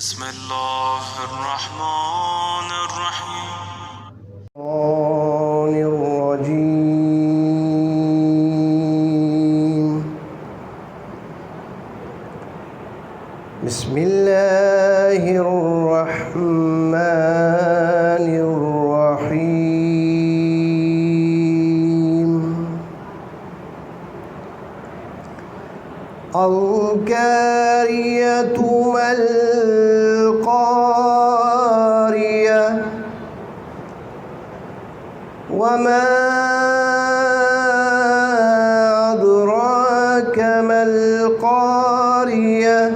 بسم الله الرحمن الرحيم الشيطان الرجيم بسم الله الرحمن الرحيم القارية ما القارية وما أدراك ما القارية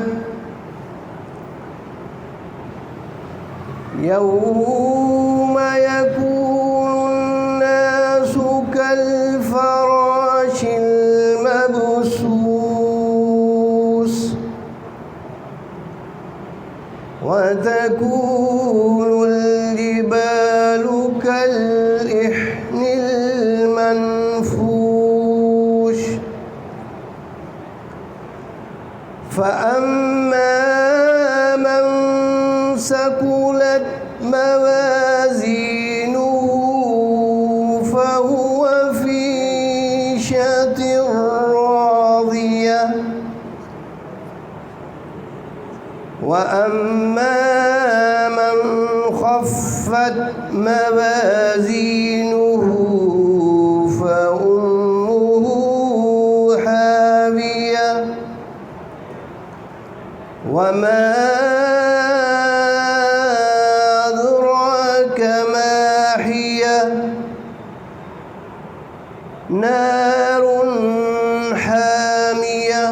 يوم يكون الناس كالفراش المبثوث وتكون الجبال كالإحن المنفوش فأما من ثقلت موازينه فهو في عيشة راضية وأما من خفت موازينه فأمه حاوية وما أدراك ما هي نار حامية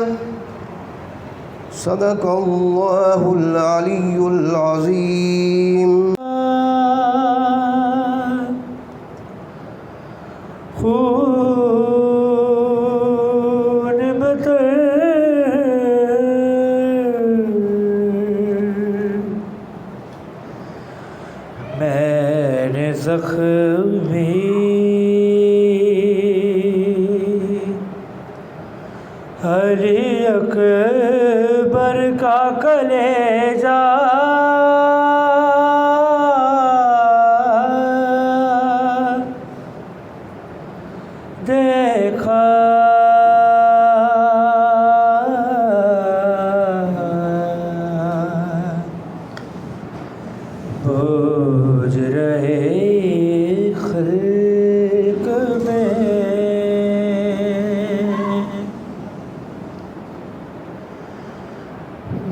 صدق الله العلي العظيم خون میرے زخمی علی اکبر کا کلیجہ دیکھا بوجھ رہے خلق میں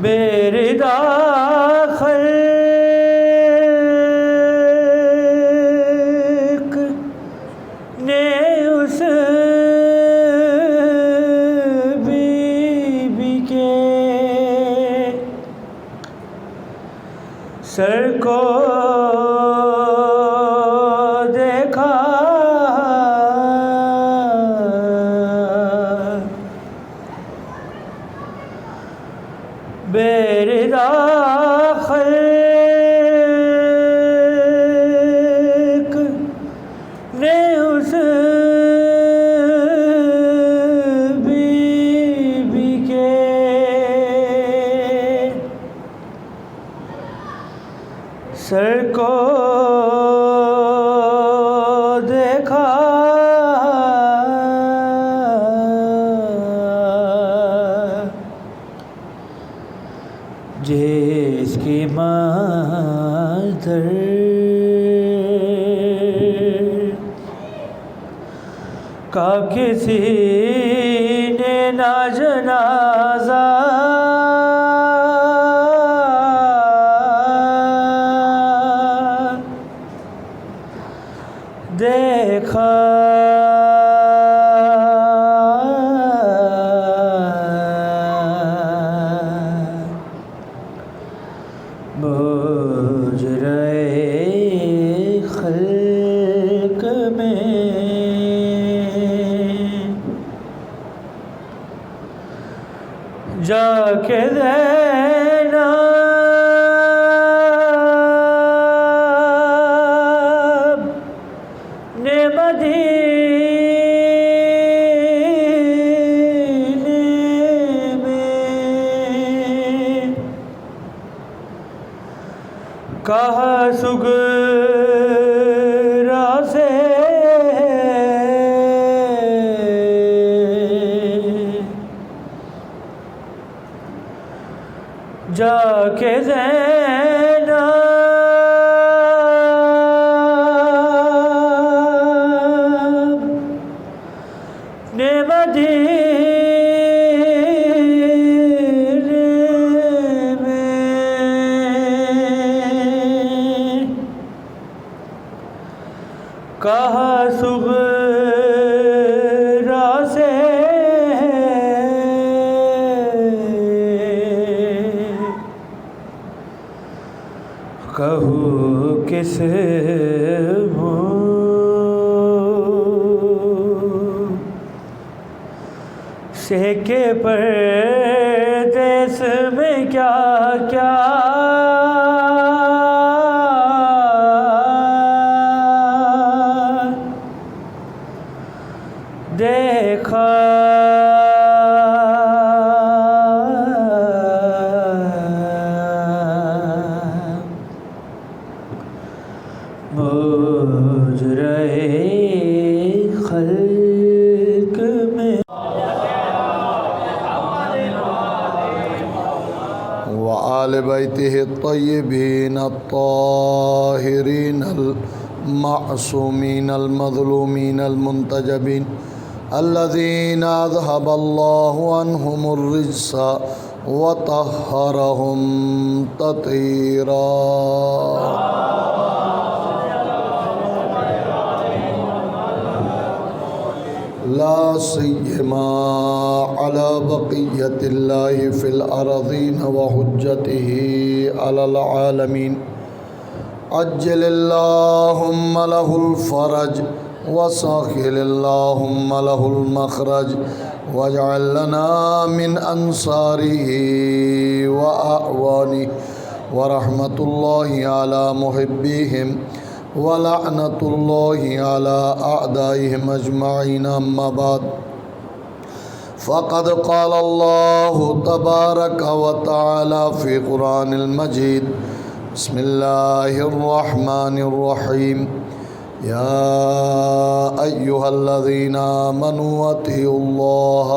میرے خلق نے اس بی بی کے سر کو دیکھا میرے خلق نے اس بی بی کے سر کو دیکھا جس کی مادر کا کسی نے نہ جنازہ دیکھا بوجھ رہے خلق میں جا کے زینب نے مدینے میں کہا سغرا سے جا کے زینب نے مدینے میں کہا سغرا سے کہو کس منہ سے کے پردیس میں کیا کیا دیکھا مجرے خلق میں وآل بیتہ الطیبین الطاہرین المعصومین المظلومین المنتجبین الذین اذهب اللہ عنہم الرجس وطہرہم تطہیرا لا سیما علی بقیت اللہ فی الارضین وحجتہ علی العالمین عجل اللہم لہ الفرج وساخل اللہم لہ المخرج واجعل لنا من انصارہ واعوانہ ورحمت اللہ علی محبیہم ولعنت اللہ علی اعدائہم اجمعین اما بعد فقد قال اللہ تبارک وتعالی فی قرآن المجید بسم اللہ الرحمن الرحیم یا ایہا الذین آمنوا اطیعوا اللہ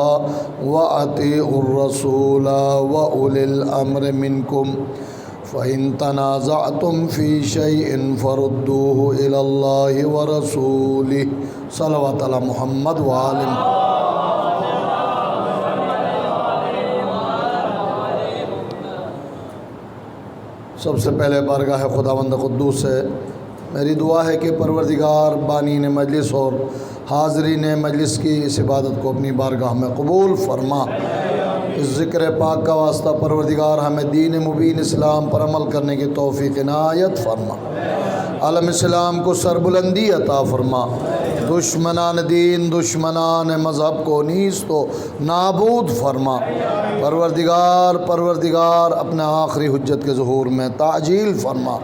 واطیعوا الرسول واولی الامر منکم فَإِن تَنَازَعْتُمْ فِي شَيْءٍ فَرُدُّوهُ إِلَى اللَّهِ وَرَسُولِهِ صلوات علی محمد وآلہ سب سے پہلے بارگاہ خداوند قدوس سے میری دعا ہے کہ پروردگار بانین مجلس اور حاضرین مجلس کی اس عبادت کو اپنی بارگاہ میں قبول فرما۔ اس ذکر پاک کا واسطہ پروردگار ہمیں دین مبین اسلام پر عمل کرنے کی توفیق عنایت فرما، عالم اسلام کو سربلندی عطا فرما، دشمنان دین دشمنان مذہب کو نیست و نابود فرما۔ پروردگار اپنے آخری حجت کے ظہور میں تعجیل فرما،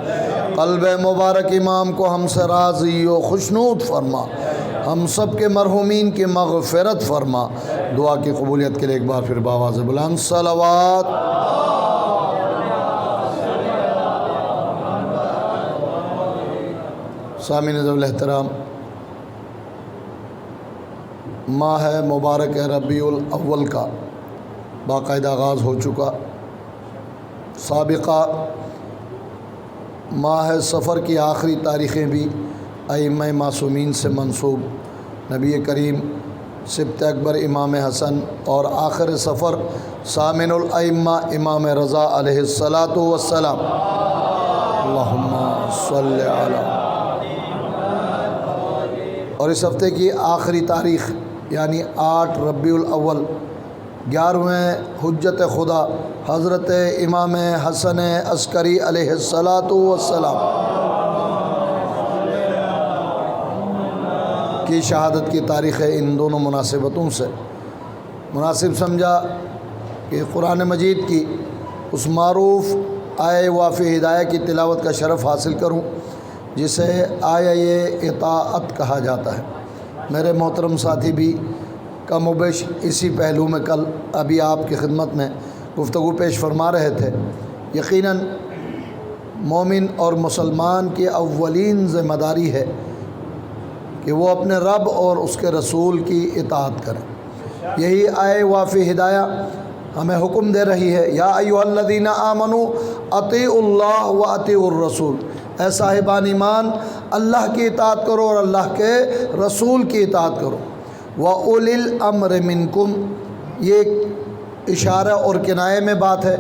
قلب مبارک امام کو ہم سے راضی و خوشنود فرما، ہم سب کے مرحومین کی مغفرت فرما۔ دعا کی قبولیت کے لیے ایک بار پھر بآواز بلند صلوات۔ سامعین ذوی الاحترام، ماہ مبارک ربیع الاول کا باقاعدہ آغاز ہو چکا۔ سابقہ ماہ سفر کی آخری تاریخیں بھی ائمہ معصومین سے منسوب نبی کریم سبط اکبر امام حسن اور آخر سفر ثامن الائمہ امام رضا علیہ السلام۔ اللہم صلی علی۔ اور اس ہفتے کی آخری تاریخ یعنی 8 ربیع الاول 11ویں حجت خدا حضرت امام حسن عسکری علیہ السلام کی شہادت کی تاریخ ہے۔ ان دونوں مناسبتوں سے مناسب سمجھا کہ قرآن مجید کی اس معروف آیہ وافی ہدایہ کی تلاوت کا شرف حاصل کروں جسے آیہ اطاعت کہا جاتا ہے۔ میرے محترم ساتھی بھی کم و بیش اسی پہلو میں کل ابھی آپ کی خدمت میں گفتگو پیش فرما رہے تھے۔ یقیناً مومن اور مسلمان کی اولین ذمہ داری ہے کہ وہ اپنے رب اور اس کے رسول کی اطاعت کریں۔ یہی آئے وافی ہدایہ ہمیں حکم دے رہی ہے، یا ایھا الذین آمنوا اطیعوا اللہ و اطیعوا الرسول، اے صاحبان ایمان اللہ کی اطاعت کرو اور اللہ کے رسول کی اطاعت کرو۔ وَأُولِي الْأَمْرِ مِنْكُمْ، یہ ایک اشارہ اور کنایے میں بات ہے۔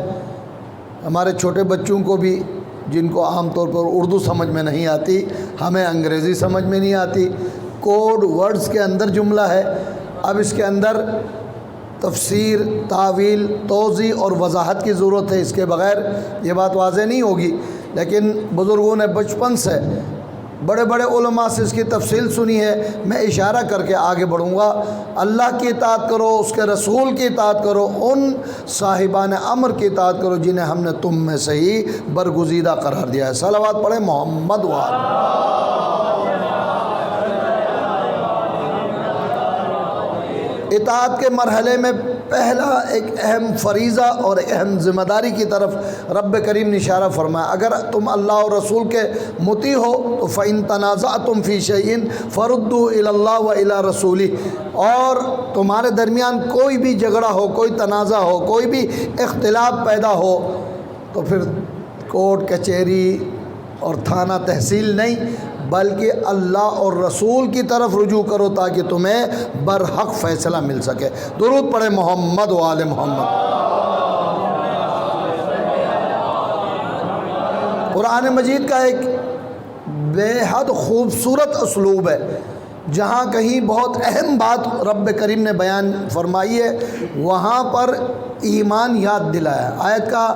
ہمارے چھوٹے بچوں کو بھی، جن کو عام طور پر اردو سمجھ میں نہیں آتی، ہمیں انگریزی سمجھ میں نہیں آتی، کوڈ ورڈز کے اندر جملہ ہے، اب اس کے اندر تفسیر، تعویل، توضیح اور وضاحت کی ضرورت ہے، اس کے بغیر یہ بات واضح نہیں ہوگی۔ لیکن بزرگوں نے بچپن سے، بڑے بڑے علماء سے اس کی تفصیل سنی ہے، میں اشارہ کر کے آگے بڑھوں گا۔ اللہ کی اطاعت کرو، اس کے رسول کی اطاعت کرو، ان صاحبان امر کی اطاعت کرو جنہیں ہم نے تم میں سے ہی برگزیدہ قرار دیا ہے۔ صلوات پڑھیں محمد وآلہ۔ اطاعت کے مرحلے میں پہلا ایک اہم فریضہ اور اہم ذمہ داری کی طرف رب کریم نے اشارہ فرمایا، اگر تم اللہ اور رسول کے مطیع ہو تو فَإِن تَنَازَعْتُمْ فِي شَيْءٍ فَرُدُّوهُ إِلَى اللَّهِ وَإِلَى رَسُولِهِ، اور تمہارے درمیان کوئی بھی جھگڑا ہو، کوئی تنازع ہو، کوئی بھی اختلاف پیدا ہو تو پھر کورٹ کچہری اور تھانہ تحصیل نہیں، بلکہ اللہ اور رسول کی طرف رجوع کرو تاکہ تمہیں برحق فیصلہ مل سکے۔ درود پڑھے محمد و آل محمد۔ قرآن مجید کا ایک بے حد خوبصورت اسلوب ہے، جہاں کہیں بہت اہم بات رب کریم نے بیان فرمائی ہے، وہاں پر ایمان یاد دلایا۔ آیت کا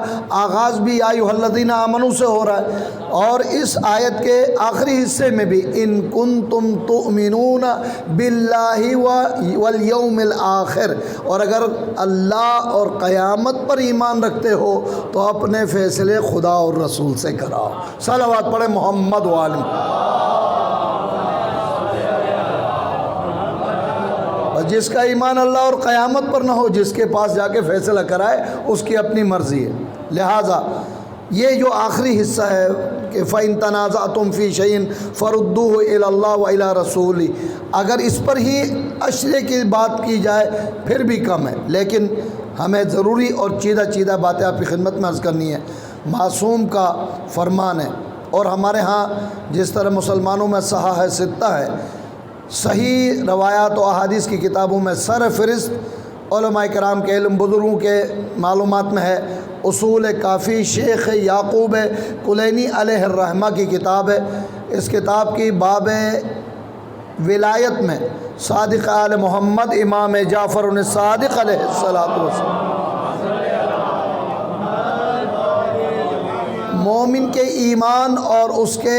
آغاز بھی یا ایھا الذین آمنوا سے ہو رہا ہے، اور اس آیت کے آخری حصے میں بھی ان کنتم تؤمنون باللہ والیوم الآخر، اور اگر اللہ اور قیامت پر ایمان رکھتے ہو تو اپنے فیصلے خدا اور رسول سے کراؤ۔ صلوات پڑھیں محمد وآلہ۔ اور جس کا ایمان اللہ اور قیامت پر نہ ہو، جس کے پاس جا کے فیصلہ کرائے، اس کی اپنی مرضی ہے۔ لہٰذا یہ جو آخری حصہ ہے کہ فَإِن تَنَازَعْتُمْ فِي شَيْءٍ فَرُدُّوهُ إِلَى اللَّهِ وَإِلَى رَسُولِهِ، اگر اس پر ہی اشرے کی بات کی جائے پھر بھی کم ہے، لیکن ہمیں ضروری اور چیدہ باتیں آپ کی خدمت میں عرض کرنی ہے۔ معصوم کا فرمان ہے، اور ہمارے ہاں جس طرح مسلمانوں میں صحاح ستہ ہے، صحیح روایات و احادیث کی کتابوں میں سر فہرست علماء کرام کے علم، بزرگوں کے معلومات میں ہے۔ اصول کافی شیخ یعقوب کلینی علیہ الرحمہ کی کتاب ہے۔ اس کتاب کی باب ولایت میں صادق آل محمد امام جعفر الصادق علیہ السلام مومن کے ایمان اور اس کے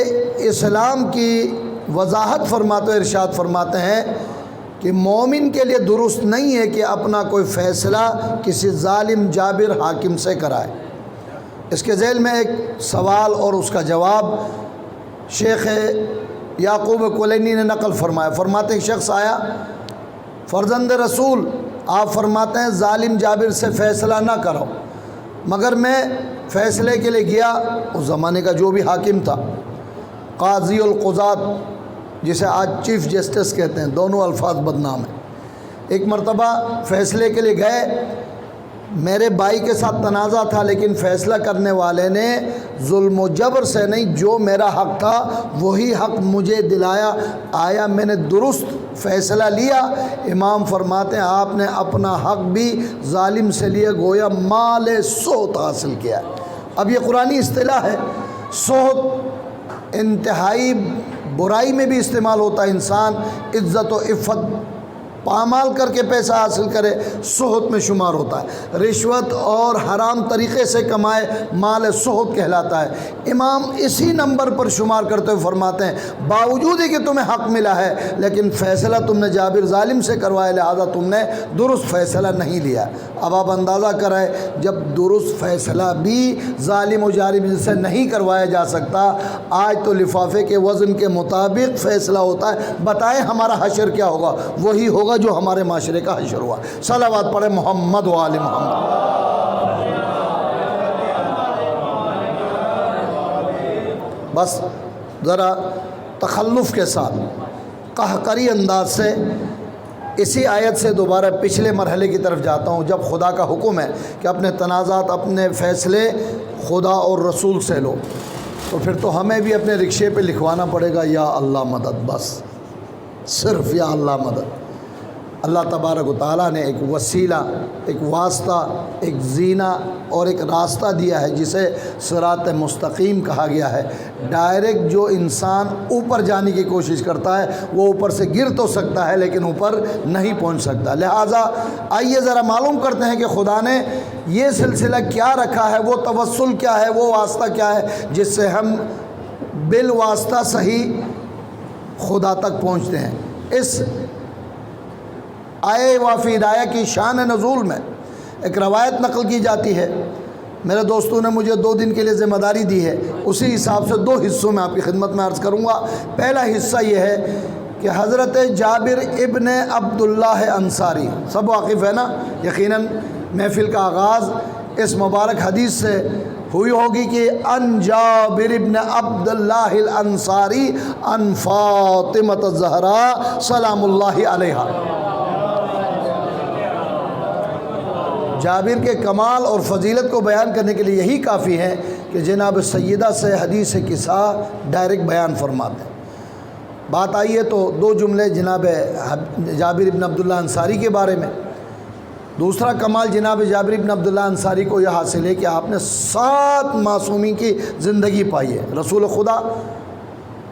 اسلام کی وضاحت فرماتے ارشاد فرماتے ہیں کہ مومن کے لیے درست نہیں ہے کہ اپنا کوئی فیصلہ کسی ظالم جابر حاکم سے کرائے۔ اس کے ذیل میں ایک سوال اور اس کا جواب شیخ یعقوب کلینی نے نقل فرمایا۔ فرماتے ہیں شخص آیا، فرزند رسول، آپ فرماتے ہیں ظالم جابر سے فیصلہ نہ کرو، مگر میں فیصلے کے لیے گیا، اس زمانے کا جو بھی حاکم تھا، قاضی القضات جسے آج چیف جسٹس کہتے ہیں، دونوں الفاظ بدنام ہیں۔ ایک مرتبہ فیصلے کے لیے گئے، میرے بھائی کے ساتھ تنازع تھا، لیکن فیصلہ کرنے والے نے ظلم و جبر سے نہیں، جو میرا حق تھا وہی حق مجھے دلایا، آیا میں نے درست فیصلہ لیا۔ امام فرماتے ہیں آپ نے اپنا حق بھی ظالم سے لیا، گویا مال سہت حاصل کیا۔ اب یہ قرآنی اصطلاح ہے، سہت انتہائی برائی میں بھی استعمال ہوتا ہے، انسان عزت و عفت پامال کر کے پیسہ حاصل کرے، سہت میں شمار ہوتا ہے۔ رشوت اور حرام طریقے سے کمائے مال سہت کہلاتا ہے۔ امام اسی نمبر پر شمار کرتے ہوئے فرماتے ہیں باوجود کہ تمہیں حق ملا ہے، لیکن فیصلہ تم نے جابر ظالم سے کروایا، لہذا تم نے درست فیصلہ نہیں لیا۔ اب آپ اندازہ کریں، جب درست فیصلہ بھی ظالم و جابر سے نہیں کروایا جا سکتا، آج تو لفافے کے وزن کے مطابق فیصلہ ہوتا ہے، بتائیں ہمارا حشر کیا ہوگا؟ وہی ہوگا جو ہمارے معاشرے کا حشر ہوا۔ صلوات پڑھیں محمد و آل محمد۔ بس ذرا تخلف کے ساتھ قہقری انداز سے اسی آیت سے دوبارہ پچھلے مرحلے کی طرف جاتا ہوں، جب خدا کا حکم ہے کہ اپنے تنازعات، اپنے فیصلے خدا اور رسول سے لو، تو پھر تو ہمیں بھی اپنے رکشے پہ لکھوانا پڑے گا یا اللہ مدد، بس صرف یا اللہ مدد۔ اللہ تبارک و تعالیٰ نے ایک وسیلہ، ایک واسطہ، ایک زینہ اور ایک راستہ دیا ہے جسے صراط مستقیم کہا گیا ہے۔ ڈائریکٹ جو انسان اوپر جانے کی کوشش کرتا ہے وہ اوپر سے گر تو سکتا ہے لیکن اوپر نہیں پہنچ سکتا۔ لہٰذا آئیے ذرا معلوم کرتے ہیں کہ خدا نے یہ سلسلہ کیا رکھا ہے، وہ توسل کیا ہے، وہ واسطہ کیا ہے جس سے ہم بالواسطہ صحیح خدا تک پہنچتے ہیں۔ اس آئے وافی ہدایہ کی شان نزول میں ایک روایت نقل کی جاتی ہے، میرے دوستوں نے مجھے 2 دن کے لیے ذمہ داری دی ہے، اسی حساب سے 2 حصوں میں آپ کی خدمت میں عرض کروں گا۔ پہلا حصہ یہ ہے کہ حضرت جابر ابن عبداللہ انصاری، سب واقف ہے نا یقیناً، محفل کا آغاز اس مبارک حدیث سے ہوئی ہوگی کہ ان جابر ابن عبداللہ الانصاری ان فاطمہ الزہراء سلام اللہ علیہا۔ جابر کے کمال اور فضیلت کو بیان کرنے کے لیے یہی کافی ہے کہ جناب سیدہ سے حدیث قصہ ڈائریکٹ بیان فرماتے ہیں۔ بات آئی ہے تو 2 جملے جناب جابر ابن عبداللہ انصاری کے بارے میں۔ دوسرا کمال جناب جابر ابن عبداللہ انصاری کو یہ حاصل ہے کہ آپ نے 7 معصومین کی زندگی پائی ہے۔ رسول خدا،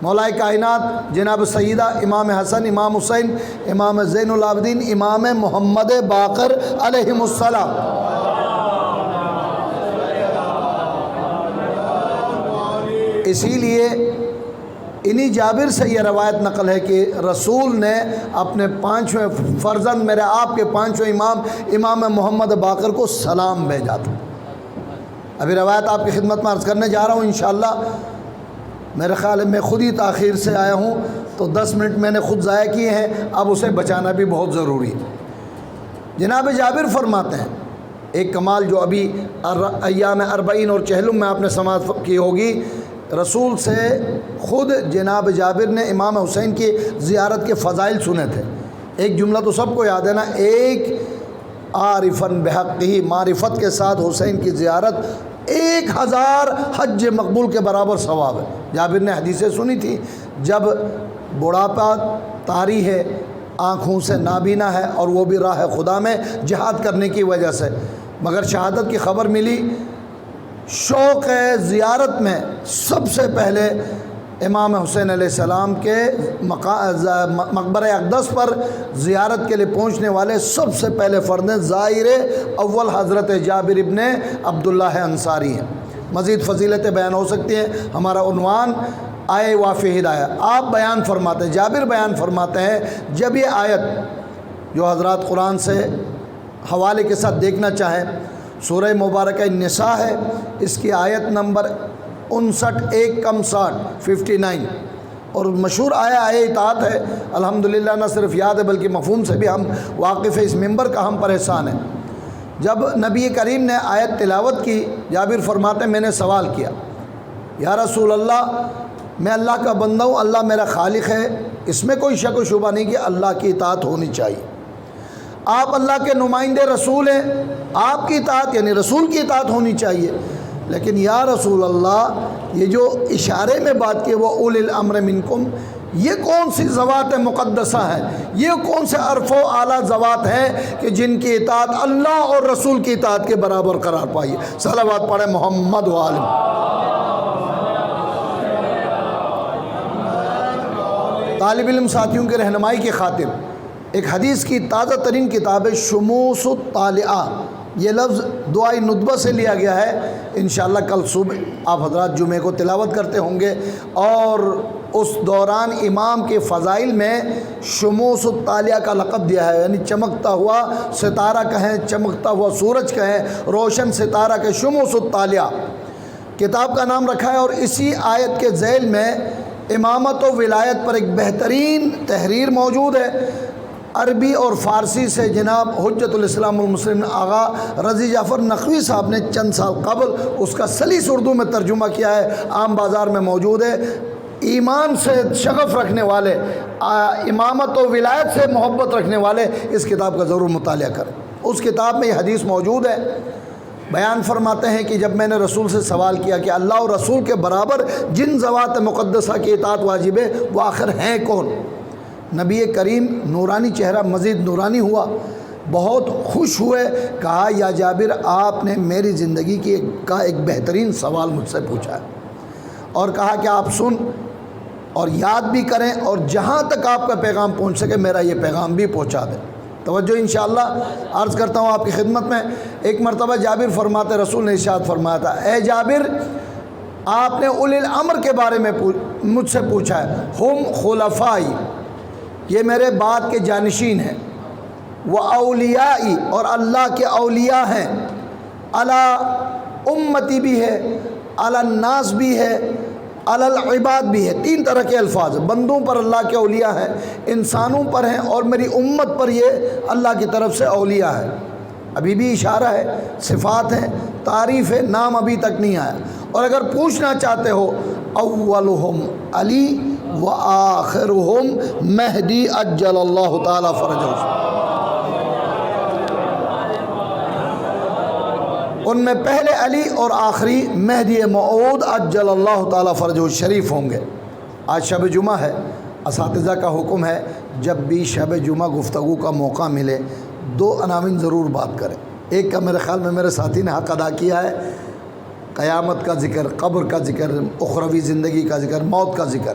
مولا کائنات جناب سیدہ امام حسن، امام حسین، امام زین العابدین، امام محمد باقر علیہم السلام۔ اسی لیے انہی جابر سے یہ روایت نقل ہے کہ رسول نے اپنے 5ویں فرزند، میرے آپ کے 5ویں امام، امام محمد باقر کو سلام بھیجا تھا۔ ابھی روایت آپ کی خدمت میں عرض کرنے جا رہا ہوں انشاءاللہ۔ میرے خیال ہے میں خود ہی تاخیر سے آیا ہوں تو 10 منٹ میں نے خود ضائع کیے ہیں، اب اسے بچانا بھی بہت ضروری ہے۔ جناب جابر فرماتے ہیں ایک کمال جو ابھی ایام 40 اور چہلم میں آپ نے سماعت کی ہوگی، رسول سے خود جناب جابر نے امام حسین کی زیارت کے فضائل سنے تھے۔ ایک جملہ تو سب کو یاد ہے نا، ایک عارفاً بحقہ، معرفت کے ساتھ حسین کی زیارت 1000 حج مقبول کے برابر ثواب ہے۔ جابر نے حدیثیں سنی تھی، جب بڑھاپا طاری ہے، آنکھوں سے نابینا ہے اور وہ بھی راہ خدا میں جہاد کرنے کی وجہ سے، مگر شہادت کی خبر ملی، شوق زیارت میں سب سے پہلے امام حسین علیہ السلام کے مقبرہ اقدس پر زیارت کے لیے پہنچنے والے سب سے پہلے فرد زائر اول حضرت جابر ابن عبداللہ انصاری ہیں۔ مزید فضیلتیں بیان ہو سکتی ہیں، ہمارا عنوان آئے وافی ہدایہ۔ آپ بیان فرماتے ہیں، جابر بیان فرماتے ہیں، جب یہ آیت جو حضرات قرآن سے حوالے کے ساتھ دیکھنا چاہیں، سورہ مبارکہ النساء ہے، اس کی آیت نمبر 59 1 کم 59 اور مشہور آئے اطاعت ہے۔ الحمدللہ نہ صرف یاد ہے بلکہ مفہوم سے بھی ہم واقف ہے، اس ممبر کا ہم پر احسان ہے۔ جب نبی کریم نے آیت تلاوت کی، جابر فرماتے ہیں میں نے سوال کیا، یا رسول اللہ میں اللہ کا بندہ ہوں، اللہ میرا خالق ہے، اس میں کوئی شک و شبہ نہیں کہ اللہ کی اطاعت ہونی چاہیے، آپ اللہ کے نمائندے رسول ہیں، آپ کی اطاعت یعنی رسول کی اطاعت ہونی چاہیے، لیکن یا رسول اللہ یہ جو اشارے میں بات کی وہ اولی الامر منکم، یہ کون سی ذوات مقدسہ ہیں، یہ کون سے عرف و اعلیٰ ذوات ہیں کہ جن کی اطاعت اللہ اور رسول کی اطاعت کے برابر قرار پائی ہے؟ صلوات پڑھیں محمد و آل۔ طالب علم ساتھیوں کے رہنمائی کی خاطر ایک حدیث کی تازہ ترین کتاب ہے شموس الطالعہ، یہ لفظ دعائی ندبہ سے لیا گیا ہے، انشاءاللہ کل صبح آپ حضرات جمعے کو تلاوت کرتے ہوں گے، اور اس دوران امام کے فضائل میں شموس الطالعہ کا لقب دیا ہے، یعنی چمکتا ہوا ستارہ کہیں، چمکتا ہوا سورج کہیں، روشن ستارہ کہ شموس الطالعہ کتاب کا نام رکھا ہے۔ اور اسی آیت کے ذیل میں امامت و ولایت پر ایک بہترین تحریر موجود ہے۔ عربی اور فارسی سے جناب حجت الاسلام والمسلمین آغا رضی جعفر نقوی صاحب نے چند سال قبل اس کا سلیس اردو میں ترجمہ کیا ہے، عام بازار میں موجود ہے۔ ایمان سے شغف رکھنے والے، امامت و ولایت سے محبت رکھنے والے اس کتاب کا ضرور مطالعہ کریں۔ اس کتاب میں یہ حدیث موجود ہے، بیان فرماتے ہیں کہ جب میں نے رسول سے سوال کیا کہ اللہ اور رسول کے برابر جن ذوات مقدسہ کی اطاعت واجب ہے وہ آخر ہیں کون؟ نبی کریم نورانی چہرہ مزید نورانی ہوا، بہت خوش ہوئے، کہا یا جابر آپ نے میری زندگی کا ایک بہترین سوال مجھ سے پوچھا ہے، اور کہا کہ آپ سن اور یاد بھی کریں اور جہاں تک آپ کا پیغام پہنچ سکے میرا یہ پیغام بھی پہنچا دیں۔ توجہ انشاءاللہ عرض کرتا ہوں آپ کی خدمت میں۔ ایک مرتبہ جابر فرماتے رسول نے ارشاد فرمایا تھا، اے جابر آپ نے اولی الامر کے بارے میں مجھ سے پوچھا ہے، ہم خلفائی، یہ میرے بعد کے جانشین ہیں، وہ اولیائی اور اللہ کے اولیاء ہیں، علی امتی بھی ہے، علی الناس بھی ہے، علی العباد بھی ہے۔ تین طرح کے الفاظ، بندوں پر اللہ کے اولیاء ہیں، انسانوں پر ہیں، اور میری امت پر یہ اللہ کی طرف سے اولیاء ہے۔ ابھی بھی اشارہ ہے، صفات ہیں، تعریف ہے، نام ابھی تک نہیں آیا۔ اور اگر پوچھنا چاہتے ہو، اولہم علی و آخرہم مہدی عجل اللہ تعالی فرجہ، ان میں پہلے علی اور آخری مہدی موعود عجل اللہ تعالی فرجہ شریف ہوں گے۔ آج شب جمعہ ہے، اساتذہ کا حکم ہے جب بھی شب جمعہ گفتگو کا موقع ملے دو عناوین ضرور بات کریں۔ ایک کا میرے خیال میں میرے ساتھی نے حق ادا کیا ہے، قیامت کا ذکر، قبر کا ذکر، اخروی زندگی کا ذکر، موت کا ذکر۔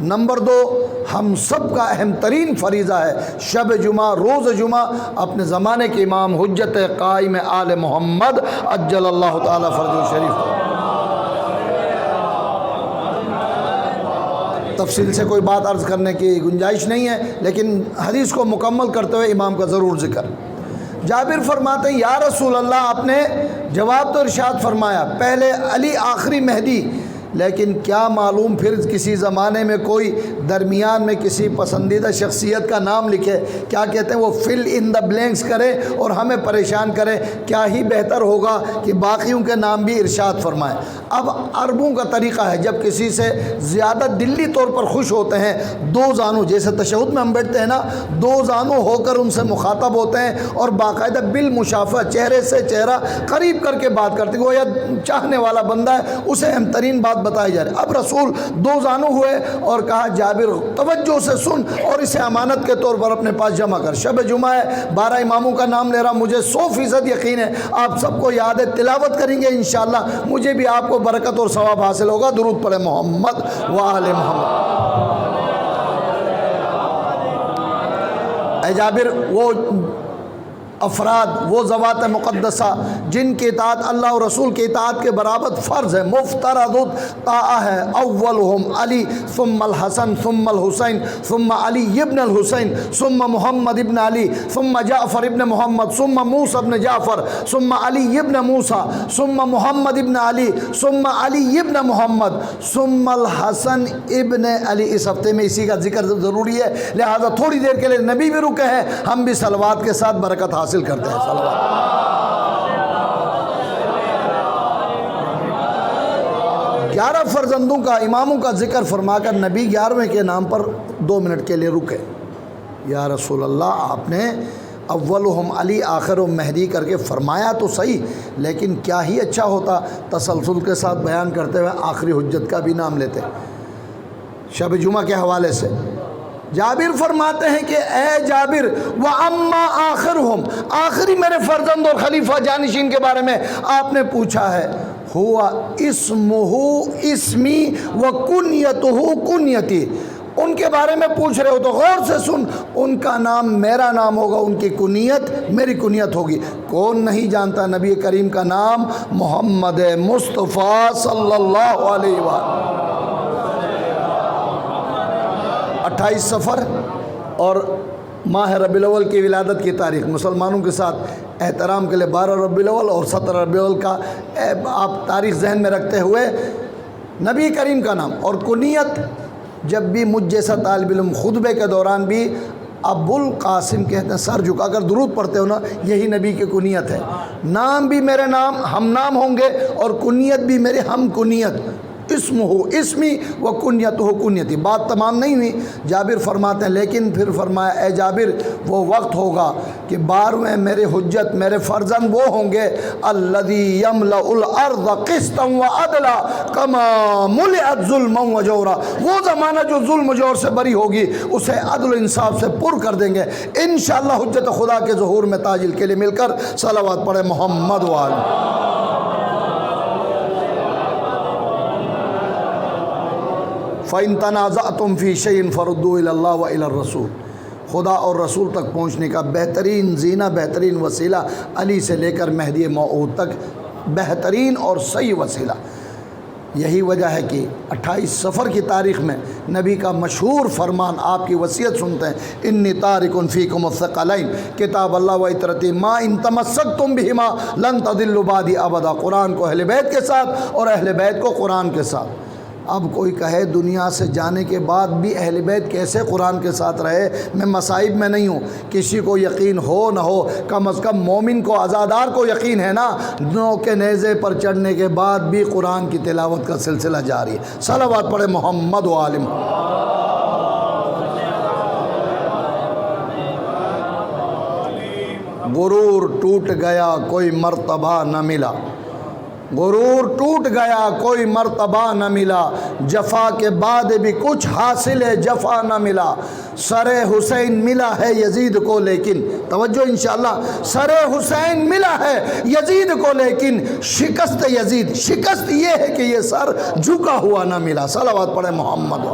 نمبر دو، ہم سب کا اہم ترین فریضہ ہے شب جمعہ، روز جمعہ اپنے زمانے کے امام حجت قائم آل محمد عجل اللہ تعالی فرجہ شریف۔ تفصیل سے کوئی بات عرض کرنے کی گنجائش نہیں ہے، لیکن حدیث کو مکمل کرتے ہوئے امام کا ضرور ذکر۔ جابر فرماتے ہیں یا رسول اللہ آپ نے جواب تو ارشاد فرمایا پہلے علی آخری مہدی، لیکن کیا معلوم پھر کسی زمانے میں کوئی درمیان میں کسی پسندیدہ شخصیت کا نام لکھے، کیا کہتے ہیں وہ فل ان دا بلینکس کرے اور ہمیں پریشان کرے، کیا ہی بہتر ہوگا کہ باقیوں کے نام بھی ارشاد فرمائے۔ اب عربوں کا طریقہ ہے جب کسی سے زیادہ دلی طور پر خوش ہوتے ہیں، دو زانو، جیسے تشہد میں ہم بیٹھتے ہیں نا، دو زانو ہو کر ان سے مخاطب ہوتے ہیں اور باقاعدہ بالمشافہ چہرے سے چہرہ قریب کر کے بات کرتے ہیں، وہ یا چاہنے والا بندہ ہے، اسے اہم ترین بات بتائی جا رہی۔ اب رسول دو زانو ہوئے اور کہا جابر توجہ سے سن اور اسے امانت کے طور پر اپنے پاس جمع کر، شب جمعہ ہے، 12 اماموں کا نام لے رہا، مجھے 100% یقین ہے آپ سب کو یاد ہے، تلاوت کریں گے انشاءاللہ، مجھے بھی آپ کو برکت اور ثواب حاصل ہوگا۔ درود پڑھے محمد و آل محمد۔ اے جابر وہ افراد، وہ ذوات مقدسہ جن کی اطاعت اللہ اور رسول کی اطاعت کے برابر فرض ہے، مفترض طاعہ ہے، اولہم علی ثم الحسن ثم الحسین ثم علی ابن الحسین ثم محمد ابن علی ثم جعفر ابن محمد ثم موسیٰ ابن جعفر ثم علی ابن موسیٰ ثم محمد ابن علی ثم علی ابن محمد ثم الحسن ابن علی۔ اس ہفتے میں اسی کا ذکر ضروری ہے، لہذا تھوڑی دیر کے لیے نبی بھی رکے ہیں، ہم بھی صلوات کے ساتھ برکت حاصل کرتے ہیں۔ صلوات 11 فرزندوں کا، اماموں کا ذکر فرما کر نبی 11ویں کے نام پر 2 منٹ کے لیے رکے۔ یا رسول اللہ آپ نے اولہم علی آخرہم مہدی کر کے فرمایا تو صحیح، لیکن کیا ہی اچھا ہوتا تسلسل کے ساتھ بیان کرتے ہوئے آخری حجت کا بھی نام لیتے شب جمعہ کے حوالے سے۔ جابر فرماتے ہیں کہ اے جابر وَأَمَّا آخرہم، آخری میرے فرزند اور خلیفہ جانشین کے بارے میں آپ نے پوچھا ہے، ہوا اسمہ اسمی وکنیتہ کنیتی، ان کے بارے میں پوچھ رہے ہو تو غور سے سن، ان کا نام میرا نام ہوگا، ان کی کنیت میری کنیت ہوگی۔ کون نہیں جانتا نبی کریم کا نام محمد مصطفیٰ صلی اللہ علیہ وآلہ۔ 28 صفر اور ماہ ربیع الاول کی ولادت کی تاریخ، مسلمانوں کے ساتھ احترام کے لیے 12 ربیع الاول اور 17 ربیع الاول کا آپ تاریخ ذہن میں رکھتے ہوئے نبی کریم کا نام اور کنیت۔ جب بھی مجھ جیسا طالب علم خطبے کے دوران بھی ابو القاسم کہتے ہیں، سر جھکا کر درود پڑھتے ہو نا، یہی نبی کی کنیت ہے۔ نام بھی میرے نام ہم نام ہوں گے اور کنیت بھی میرے ہم کنیت، اسم ہو اسمی و کنیت ہو کنیتی۔ بات تمام نہیں ہوئی، جابر فرماتے ہیں لیکن پھر فرمایا اے جابر وہ وقت ہوگا کہ بارویں میرے حجت میرے فرزند وہ ہوں گے الذی یملأ الارض قسطا وعدلا کما ملئت ظلما وجورا، وہ زمانہ جو ظلم و جور سے بری ہوگی اسے عدل و انصاف سے پر کر دیں گے انشاءاللہ۔ حجت خدا کے ظہور میں تاجل کے لیے مل کر صلوات پڑھے محمد وآلہ۔ فَإِن تَنَازَعْتُمْ فِي شَيْءٍ فَرُدُّوهُ إِلَى اللَّهِ وَإِلَى الرَّسُولِ، خدا اور رسول تک پہنچنے کا بہترین زینہ، بہترین وسیلہ، علی سے لے کر مہدی موعود تک بہترین اور صحیح وسیلہ۔ یہی وجہ ہے کہ 28 صفر کی تاریخ میں نبی کا مشہور فرمان، آپ کی وصیت سنتے ہیں، انی تارک فیکم الثقلین کتاب اللہ و اطرتی ما ان تمسکتم بہما لن تضلوا بعدی ابدا، قرآن کو اہل بیت کے ساتھ اور اہل بیت کو قرآن کے ساتھ۔ اب کوئی کہے دنیا سے جانے کے بعد بھی اہل بیت کیسے قرآن کے ساتھ رہے، میں مصائب میں نہیں ہوں، کسی کو یقین ہو نہ ہو، کم از کم مومن کو عزادار کو یقین ہے نا، نو کے نیزے پر چڑھنے کے بعد بھی قرآن کی تلاوت کا سلسلہ جاری ہے۔ صلوات پڑھے محمد و عالم۔ غرور ٹوٹ گیا کوئی مرتبہ نہ ملا، غرور ٹوٹ گیا کوئی مرتبہ نہ ملا، جفا کے بعد بھی کچھ حاصل جفا نہ ملا، سر حسین ملا ہے یزید کو لیکن، توجہ انشاءاللہ، سر حسین ملا ہے یزید کو لیکن شکست یزید، شکست یہ ہے کہ یہ سر جھکا ہوا نہ ملا۔ صلوات پڑھے محمد۔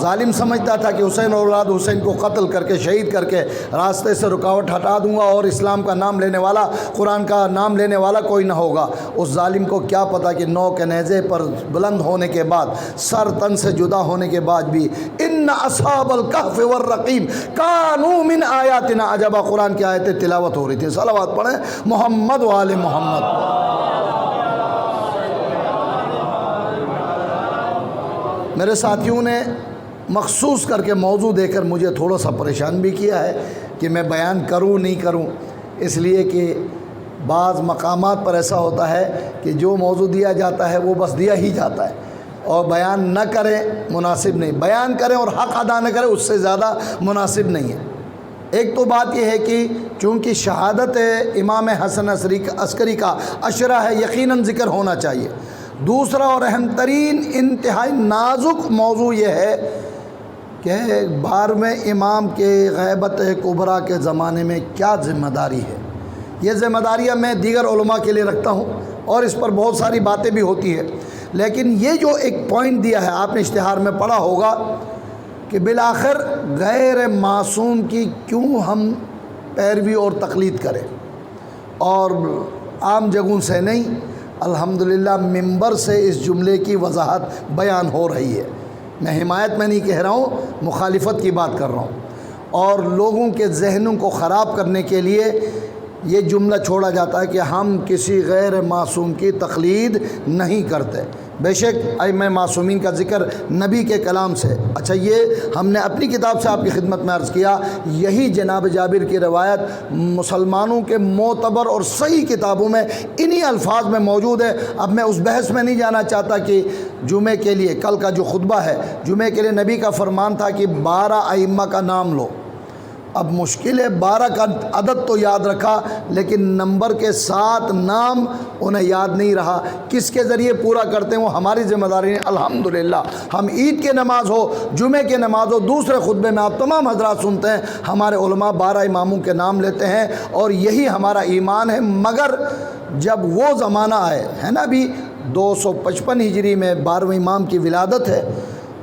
ظالم سمجھتا تھا کہ حسین اور اولاد حسین کو قتل کر کے شہید کر کے راستے سے رکاوٹ ہٹا دوں گا اور اسلام کا نام لینے والا، قرآن کا نام لینے والا کوئی نہ ہوگا۔ اس ظالم کو کیا پتا کہ نو کے نیزے پر بلند ہونے کے بعد، سر تن سے جدا ہونے کے بعد بھی، ان اصحاب الکہف والرقیم کانوا من آیاتنا عجبا، قرآن کی آیتیں تلاوت ہو رہی تھی۔ صلوات پڑھیں محمد و آل محمد۔ میرے ساتھیوں نے مخصوص کر کے موضوع دے کر مجھے تھوڑا سا پریشان بھی کیا ہے کہ میں بیان کروں نہیں کروں، اس لیے کہ بعض مقامات پر ایسا ہوتا ہے کہ جو موضوع دیا جاتا ہے وہ بس دیا ہی جاتا ہے، اور بیان نہ کریں مناسب نہیں، بیان کریں اور حق ادا نہ کریں اس سے زیادہ مناسب نہیں ہے۔ ایک تو بات یہ ہے کہ چونکہ شہادت امام حسن عسکری کا عشرہ ہے، یقیناً ذکر ہونا چاہیے۔ دوسرا اور اہم ترین انتہائی نازک موضوع یہ ہے کہ 12ویں امام کے غیبت کبریٰ کے زمانے میں کیا ذمہ داری ہے۔ یہ ذمہ داریاں میں دیگر علماء کے لیے رکھتا ہوں اور اس پر بہت ساری باتیں بھی ہوتی ہیں، لیکن یہ جو ایک پوائنٹ دیا ہے آپ نے اشتہار میں پڑھا ہوگا کہ بالآخر غیر معصوم کی کیوں ہم پیروی اور تقلید کریں، اور عام جگہوں سے نہیں، الحمدللہ ممبر سے اس جملے کی وضاحت بیان ہو رہی ہے۔ میں حمایت میں نہیں کہہ رہا ہوں، مخالفت کی بات کر رہا ہوں، اور لوگوں کے ذہنوں کو خراب کرنے کے لیے یہ جملہ چھوڑا جاتا ہے کہ ہم کسی غیر معصوم کی تقلید نہیں کرتے۔ بے شک ائمہ معصومین کا ذکر نبی کے کلام سے، اچھا یہ ہم نے اپنی کتاب سے آپ کی خدمت میں عرض کیا، یہی جناب جابر کی روایت مسلمانوں کے معتبر اور صحیح کتابوں میں انہی الفاظ میں موجود ہے۔ اب میں اس بحث میں نہیں جانا چاہتا کہ جمعے کے لیے کل کا جو خطبہ ہے، جمعے کے لیے نبی کا فرمان تھا کہ 12 ائمہ کا نام لو۔ اب مشکل ہے 12 کا عدد تو یاد رکھا، لیکن نمبر کے 7 نام انہیں یاد نہیں رہا، کس کے ذریعے پورا کرتے ہیں وہ ہماری ذمہ داری ہے۔ الحمدللہ ہم عید کے نماز ہو، جمعے کے نماز ہو، دوسرے خطبے میں آپ تمام حضرات سنتے ہیں ہمارے علماء 12 اماموں کے نام لیتے ہیں، اور یہی ہمارا ایمان ہے۔ مگر جب وہ زمانہ آئے ہے نا، ابھی 255 ہجری میں 12ویں امام کی ولادت ہے،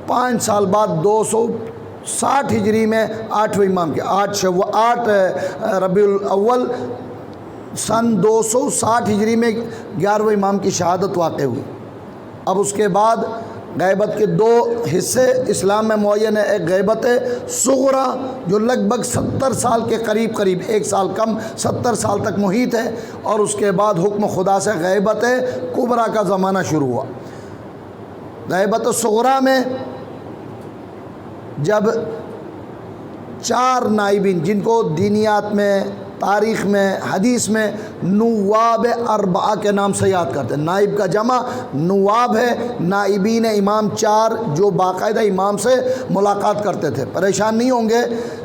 5 سال بعد 260 ہجری میں 8ویں امام کے 8 ربیع الاول سن 260 ہجری میں 11ویں امام کی شہادت واقع ہوئی۔ اب اس کے بعد غیبت کے 2 حصے اسلام میں معین ہے، ایک غیبت صغریٰ جو لگ بھگ 70 سال کے قریب 1 سال کم 70 سال تک محیط ہے، اور اس کے بعد حکم خدا سے غیبت کبریٰ کا زمانہ شروع ہوا۔ غیبت صغریٰ میں جب 4 نائبین جن کو دینیات میں، تاریخ میں، حدیث میں نواب اربعہ کے نام سے یاد کرتے ہیں، نائب کا جمع نواب ہے، نائبین امام 4 جو باقاعدہ امام سے ملاقات کرتے تھے۔ پریشان نہیں ہوں گے،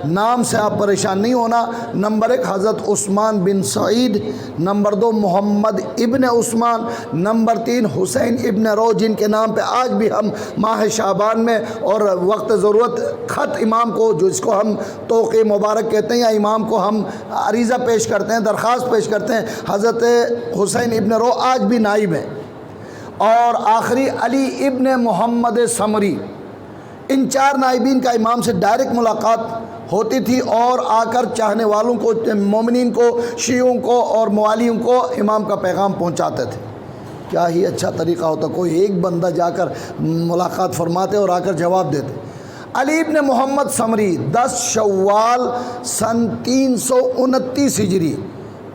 نام سے آپ پریشان نہیں ہونا۔ نمبر 1 حضرت عثمان بن سعید، نمبر 2 محمد ابن عثمان، نمبر 3 حسین ابن رو، جن کے نام پہ آج بھی ہم ماہ شعبان میں اور وقت ضرورت خط امام کو، جس کو ہم توقیع مبارک کہتے ہیں، یا امام کو ہم عریضہ پیش کرتے ہیں، درخواست پیش کرتے ہیں، حضرت حسین ابن رو آج بھی نائب ہیں۔ اور آخری علی ابن محمد سمری، ان 4 نائبین کا امام سے ڈائریکٹ ملاقات ہوتی تھی اور آ کر چاہنے والوں کو، مومنین کو، شیعوں کو اور موالیوں کو امام کا پیغام پہنچاتے تھے۔ کیا ہی اچھا طریقہ ہوتا، کوئی ایک بندہ جا کر ملاقات فرماتے اور آ کر جواب دیتے۔ علی ابن محمد سمری 10 شوال سن 329 ہجری،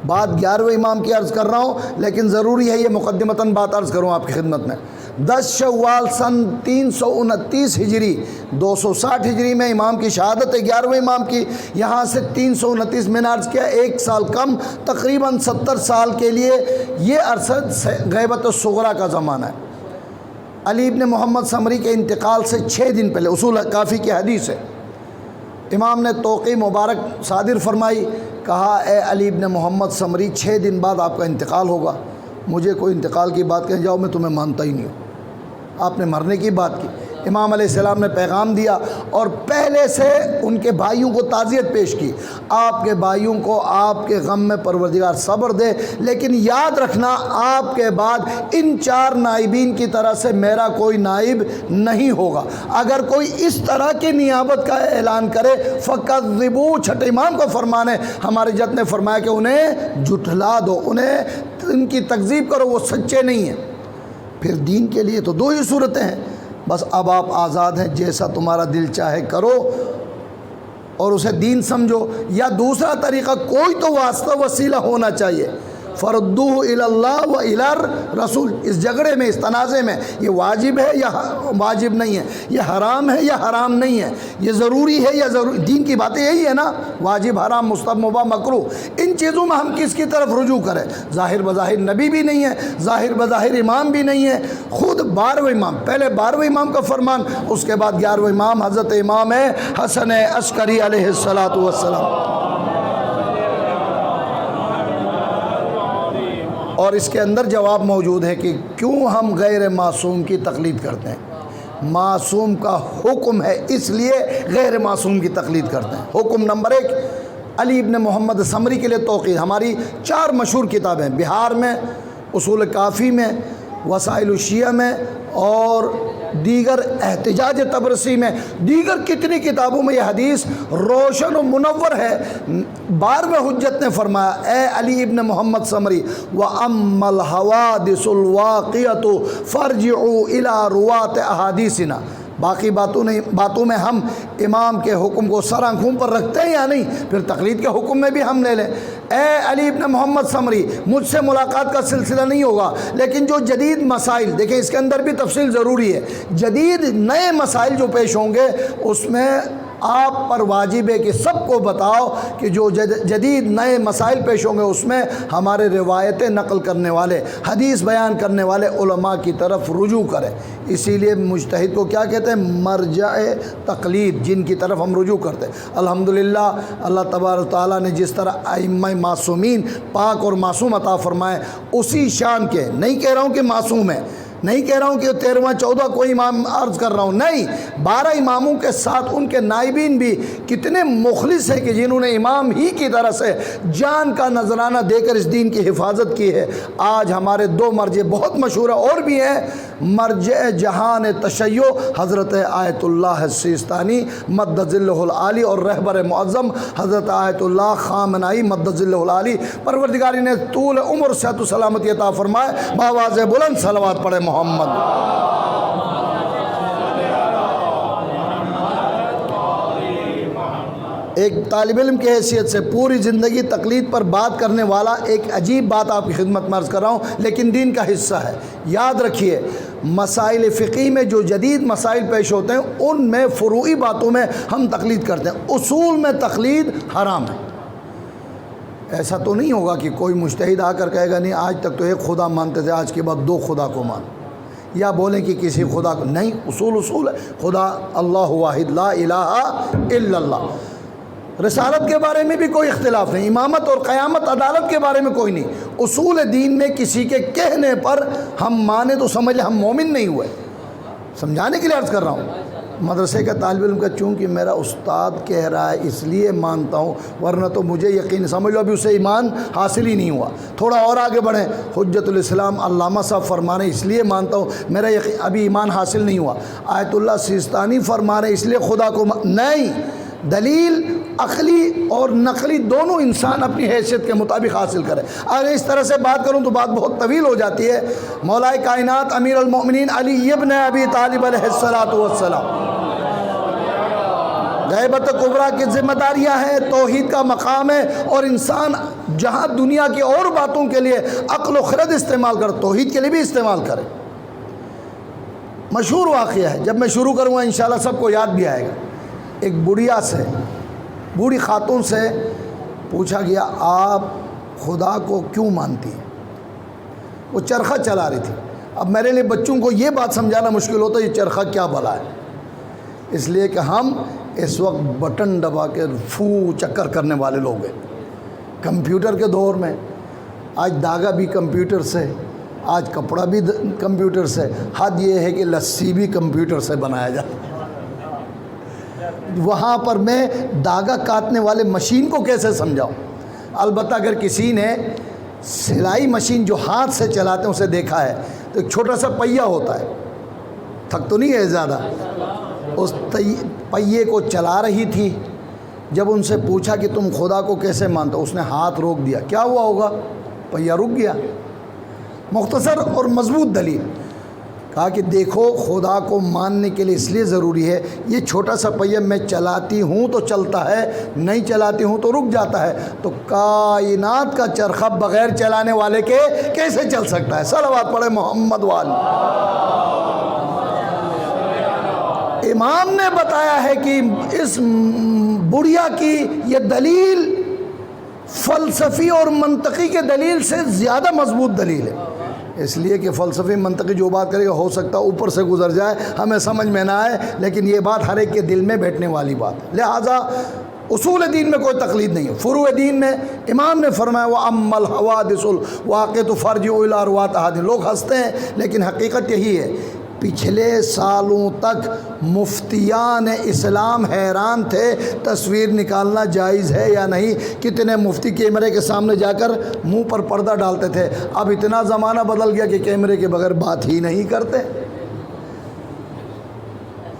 بات 11ویں امام کی عرض کر رہا ہوں، لیکن ضروری ہے یہ مقدمتاً بات عرض کروں آپ کی خدمت میں۔ 10 شوال سن 329 ہجری، 260 ہجری میں امام کی شہادت ہے 11ویں امام کی، یہاں سے 329 میں نے عرض کیا 1 سال کم، تقریباً 70 سال کے لیے یہ عرصہ غیبت الصغریٰ کا زمانہ ہے۔ علی ابن محمد سمری کے انتقال سے 6 دن پہلے، اصول کافی کی حدیث ہے، امام نے توقیع مبارک صادر فرمائی، کہا اے علی ابن محمد سمری 6 دن بعد آپ کا انتقال ہوگا۔ مجھے کوئی انتقال کی بات کہیں جاؤ، میں تمہیں مانتا ہی نہیں ہوں، آپ نے مرنے کی بات کی۔ امام علیہ السلام نے پیغام دیا اور پہلے سے ان کے بھائیوں کو تعزیت پیش کی، آپ کے بھائیوں کو آپ کے غم میں پروردگار صبر دے، لیکن یاد رکھنا آپ کے بعد ان 4 نائبین کی طرح سے میرا کوئی نائب نہیں ہوگا۔ اگر کوئی اس طرح کی نیابت کا اعلان کرے فَكَذِّبُوا، چھٹے امام کو فرمانے ہمارے جد نے فرمایا کہ انہیں جھٹلا دو، انہیں ان کی تکذیب کرو، وہ سچے نہیں ہیں۔ پھر دین کے لیے تو 2 ہی صورتیں ہیں، بس اب آپ آزاد ہیں، جیسا تمہارا دل چاہے کرو اور اسے دین سمجھو، یا دوسرا طریقہ کوئی تو واسطہ وسیلہ ہونا چاہیے۔ فردوہ الی اللہ و الی الرسول، اس جھگڑے میں، اس تنازع میں یہ واجب ہے یا واجب نہیں ہے، یہ حرام ہے یا حرام نہیں ہے، یہ ضروری ہے یا ضروری، دین کی باتیں یہی ہے نا، واجب، حرام، مستحب، مباح، مکروہ، ان چیزوں میں ہم کس کی طرف رجوع کریں؟ ظاہر بظاہر نبی بھی نہیں ہے، ظاہر بظاہر امام بھی نہیں ہے، خود 12ویں امام، پہلے 12ویں امام کا فرمان، اس کے بعد 11ویں امام حضرت امام حسن عسکری علیہ السلام۔ اور اس کے اندر جواب موجود ہے کہ کیوں ہم غیر معصوم کی تقلید کرتے ہیں۔ معصوم کا حکم ہے، اس لیے غیر معصوم کی تقلید کرتے ہیں۔ حکم نمبر 1، علی ابن محمد سمری کے لیے توقیع، ہماری 4 مشہور کتابیں، بہار میں، اصول کافی میں، وسائل الشیعہ میں اور دیگر احتجاج تبرسی میں، دیگر کتنی کتابوں میں یہ حدیث روشن و منور ہے۔ 12ویں حجت نے فرمایا اے علی ابن محمد سمری، وَأَمَّا الْحَوَادِثُ الْوَاقِعَةُ فَارْجِعُوا إِلَىٰ رُوَاةِ أَحَادِيثِنَا، باقی باتوں میں ہم امام کے حکم کو سر آنکھوں پر رکھتے ہیں یا نہیں، پھر تقلید کے حکم میں بھی ہم لے لیں۔ اے علی ابن محمد سمری، مجھ سے ملاقات کا سلسلہ نہیں ہوگا، لیکن جو جدید مسائل، دیکھیں اس کے اندر بھی تفصیل ضروری ہے، جدید نئے مسائل جو پیش ہوں گے اس میں آپ پر واجب ہے کہ سب کو بتاؤ کہ جو جدید نئے مسائل پیش ہوں گے اس میں ہمارے روایتیں نقل کرنے والے، حدیث بیان کرنے والے علماء کی طرف رجوع کریں۔ اسی لیے مجتہد کو کیا کہتے ہیں؟ مرجع تقلید، جن کی طرف ہم رجوع کرتے ہیں۔ الحمدللہ اللہ تبارک و تعالیٰ نے جس طرح ائمہ معصومین پاک اور معصوم عطا فرمائے، اسی شان کے، نہیں کہہ رہا ہوں کہ معصوم ہے، نہیں کہہ رہا ہوں کہ 13واں 14 کوئی امام عرض کر رہا ہوں، نہیں، 12 اماموں کے ساتھ ان کے نائبین بھی کتنے مخلص ہیں کہ جنہوں نے امام ہی کی طرح سے جان کا نذرانہ دے کر اس دین کی حفاظت کی ہے۔ آج ہمارے 2 مرجع بہت مشہور ہیں، اور بھی ہیں، مرجع جہان تشیع حضرت آیت اللہ سیستانی مد ظلہ العالی اور رہبر معظم حضرت آیت اللہ خامنائی مد ظلہ العالی، پروردگار نے طول عمر صحت و سلامتی عطا فرمائے، بآواز بلند صلوات پڑھے محمد۔ ایک طالب علم کی حیثیت سے پوری زندگی تقلید پر بات کرنے والا ایک عجیب بات آپ کی خدمت میں عرض کر رہا ہوں، لیکن دین کا حصہ ہے۔ یاد رکھیے، مسائل فقہی میں جو جدید مسائل پیش ہوتے ہیں ان میں فروعی باتوں میں ہم تقلید کرتے ہیں، اصول میں تقلید حرام ہے۔ ایسا تو نہیں ہوگا کہ کوئی مجتہد آ کر کہے گا نہیں آج تک تو ایک خدا مانتے تھے، آج کے بعد دو خدا کو مان، یا بولیں کہ کسی خدا کو نہیں۔ اصول ہے، خدا اللہ واحد لا الہ الا اللہ۔ رسالت کے بارے میں بھی کوئی اختلاف نہیں، امامت اور قیامت عدالت کے بارے میں کوئی نہیں۔ اصول دین میں کسی کے کہنے پر ہم مانیں تو سمجھ لیں ہم مومن نہیں ہوئے۔ سمجھانے کے لیے عرض کر رہا ہوں، مدرسے کا طالب علم کا چونکہ میرا استاد کہہ رہا ہے اس لیے مانتا ہوں، ورنہ تو مجھے یقین سمجھ لو ابھی اسے ایمان حاصل ہی نہیں ہوا۔ تھوڑا اور آگے بڑھیں، حجت الاسلام علامہ صاحب فرما رہے ہیں اس لیے مانتا ہوں، میرا یقین ابھی ایمان حاصل نہیں ہوا۔ آیت اللہ سیستانی فرما رہے ہیں اس لیے خدا کو نہیں۔ دلیل عقلی اور نقلی دونوں انسان اپنی حیثیت کے مطابق حاصل کرے۔ اگر اس طرح سے بات کروں تو بات بہت طویل ہو جاتی ہے۔ مولا کائنات امیر المؤمنین علی ابن ابی طالب علیہ السلام، غیبت کبریٰ کی ذمہ داریاں ہیں، توحید کا مقام ہے، اور انسان جہاں دنیا کی اور باتوں کے لیے عقل و خرد استعمال کرے توحید کے لیے بھی استعمال کرے۔ مشہور واقعہ ہے، جب میں شروع کروں گا انشاءاللہ سب کو یاد بھی آئے گا۔ ایک بڑھیا سے بوڑھی خاتون سے پوچھا گیا آپ خدا کو کیوں مانتی ہیں؟ وہ چرخہ چلا رہی تھی۔ اب میرے لیے بچوں کو یہ بات سمجھانا مشکل ہوتا ہے یہ چرخہ کیا بلا ہے، اس لیے کہ ہم اس وقت بٹن دبا کے چکر کرنے والے لوگ ہیں کمپیوٹر کے دور میں۔ آج داغا بھی کمپیوٹر سے، آج کپڑا بھی کمپیوٹر سے، حد یہ ہے کہ لسی بھی کمپیوٹر سے بنایا جاتا ہے۔ وہاں پر میں داغا کاٹنے والے مشین کو کیسے سمجھاؤں؟ البتہ اگر کسی نے سلائی مشین جو ہاتھ سے چلاتے ہیں اسے دیکھا ہے تو ایک چھوٹا سا پہیہ ہوتا ہے، تھک تو نہیں ہے زیادہ، اس پہیے کو چلا رہی تھی۔ جب ان سے پوچھا کہ تم خدا کو کیسے مانتے ہو، اس نے ہاتھ روک دیا، کیا ہوا ہوگا؟ پہیہ رک گیا۔ مختصر اور مضبوط دلیل، کہا کہ دیکھو خدا کو ماننے کے لیے اس لیے ضروری ہے یہ چھوٹا سا پہیہ میں چلاتی ہوں تو چلتا ہے، نہیں چلاتی ہوں تو رک جاتا ہے، تو کائنات کا چرخہ بغیر چلانے والے کے کیسے چل سکتا ہے؟ صلوات پڑھے محمد وال۔ امام نے بتایا ہے کہ اس بڑھیا کی یہ دلیل فلسفی اور منطقی کے دلیل سے زیادہ مضبوط دلیل ہے، اس لیے کہ فلسفی منطقی جو بات کرے گا ہو سکتا ہے اوپر سے گزر جائے، ہمیں سمجھ میں نہ آئے، لیکن یہ بات ہر ایک کے دل میں بیٹھنے والی بات ہے۔ لہٰذا اصول دین میں کوئی تقلید نہیں ہے۔ فروع دین میں امام نے فرمایا وَأَمَّا الْحَوَادِثُ الْوَاقِعَةُ فَارْجِعُوا إِلَىٰ رُوَاةِ أَحَادِيث۔ لوگ ہنستے ہیں لیکن حقیقت یہی ہے۔ پچھلے سالوں تک مفتیان اسلام حیران تھے تصویر نکالنا جائز ہے یا نہیں۔ کتنے مفتی کیمرے کے سامنے جا کر منہ پر پردہ ڈالتے تھے، اب اتنا زمانہ بدل گیا کہ کیمرے کے بغیر بات ہی نہیں کرتے۔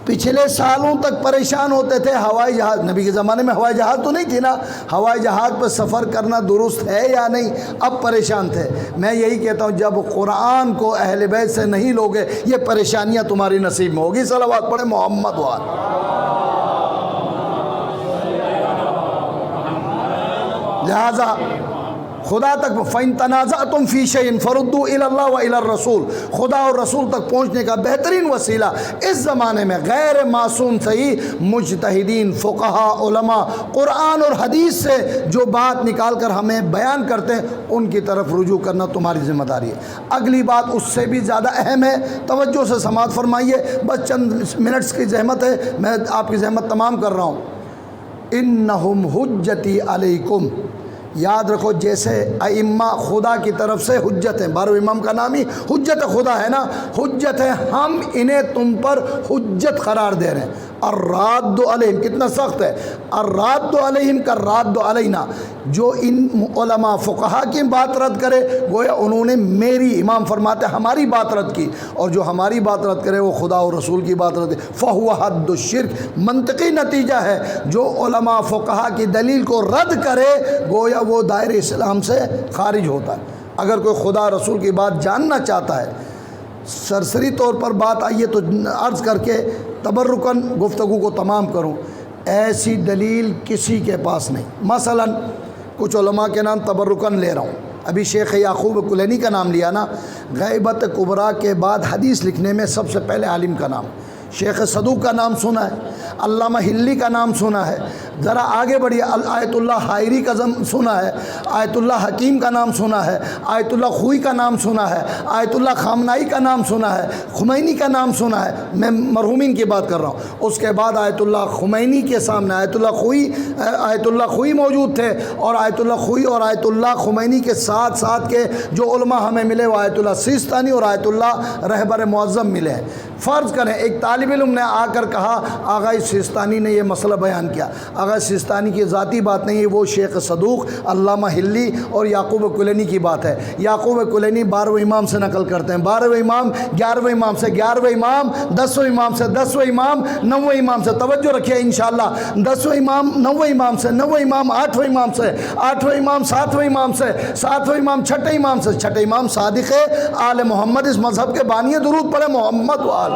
پچھلے سالوں تک پریشان ہوتے تھے ہوائی جہاز، نبی کے زمانے میں ہوائی جہاز تو نہیں تھی نا، ہوائی جہاز پر سفر کرنا درست ہے یا نہیں، اب پریشان تھے۔ میں یہی کہتا ہوں جب قرآن کو اہل بیت سے نہیں لوگے یہ پریشانیاں تمہاری نصیب میں ہوگی۔ صلوات پڑھے محمد وال۔ لہذا خدا تک فَإِن تَنَازَعْتُمْ فِي شَيْءٍ فَرُدُّوهُ إِلَى اللَّهِ وَإِلَى الرَّسُولِ، خدا اور رسول تک پہنچنے کا بہترین وسیلہ اس زمانے میں غیر معصوم صحیح مجتہدین فقہا علماء قرآن اور حدیث سے جو بات نکال کر ہمیں بیان کرتے ہیں ان کی طرف رجوع کرنا تمہاری ذمہ داری ہے۔ اگلی بات اس سے بھی زیادہ اہم ہے، توجہ سے سماعت فرمائیے، بس چند منٹس کی زحمت ہے، میں آپ کی زحمت تمام کر رہا ہوں۔ اِنَّهُمْ حُجَّتِي عَلَيْكُمْ، یاد رکھو جیسے ائمہ خدا کی طرف سے حجت ہیں، 12 امام کا نام ہی حجت خدا ہے نا، حجت ہے، ہم انہیں تم پر حجت قرار دے رہے ہیں۔ الراد علیہم، کتنا سخت ہے، الراد علیہم کا راد علینا، جو ان علماء فقہا کی بات رد کرے گویا انہوں نے میری، امام فرماتے ہیں ہماری بات رد کی، اور جو ہماری بات رد کرے وہ خدا اور رسول کی بات رد کرے، فَهُوَ حَدُّ الشِّرْك۔ منطقی نتیجہ ہے جو علماء فقہا کی دلیل کو رد کرے گویا وہ دائرہ اسلام سے خارج ہوتا ہے۔ اگر کوئی خدا رسول کی بات جاننا چاہتا ہے، سرسری طور پر بات آئیے تو عرض کر کے تبرکاً گفتگو کو تمام کروں، ایسی دلیل کسی کے پاس نہیں۔ مثلا کچھ علماء کے نام تبرکن لے رہا ہوں، ابھی شیخ یعقوب کلینی کا نام لیا نا، غیبت کبریٰ کے بعد حدیث لکھنے میں سب سے پہلے عالم کا نام، شیخ صدوق کا نام سنا ہے، علامہ ہلی کا نام سنا ہے، ذرا آگے بڑھیے آیت اللہ حائری کا سنا ہے، آیت اللہ حکیم کا نام سنا ہے، آیت اللہ خوئی کا نام سنا ہے، آیت اللہ خامنائی کا نام سنا ہے، خمینی کا نام سنا ہے، میں مرحومین کی بات کر رہا ہوں۔ اس کے بعد آیت اللہ خمینی کے سامنے آیت اللہ خوئی موجود تھے، اور آیت اللہ خوئی اور آیت اللہ خمینی کے ساتھ ساتھ کے جو علماء ہمیں ملے وہ آیت اللہ سیستانی اور آیت اللہ رہبر معظم ملے ہیں۔ فرض کریں ایک طالب علم نے آ کر کہا آغا سیستانی نے یہ مسئلہ بیان کیا، آغا سیستانی کی ذاتی بات نہیں ہے، وہ شیخ صدوق، علامہ ہلی اور یعقوب کلینی کی بات ہے۔ یعقوب کلینی 12ویں امام سے نقل کرتے ہیں، 12ویں امام 11ویں امام سے، 11ویں امام 10ویں امام سے، 10ویں امام 9ویں امام سے، توجہ رکھیے انشاءاللہ، 10ویں امام 9ویں امام سے، 9ویں امام 8ویں امام سے، 8ویں امام 7ویں امام سے، 7ویں امام 6ٹھے امام سے، 6ٹھے امام صادق آل محمد، اس مذہب کے بانی، درود پڑھے محمد وآل۔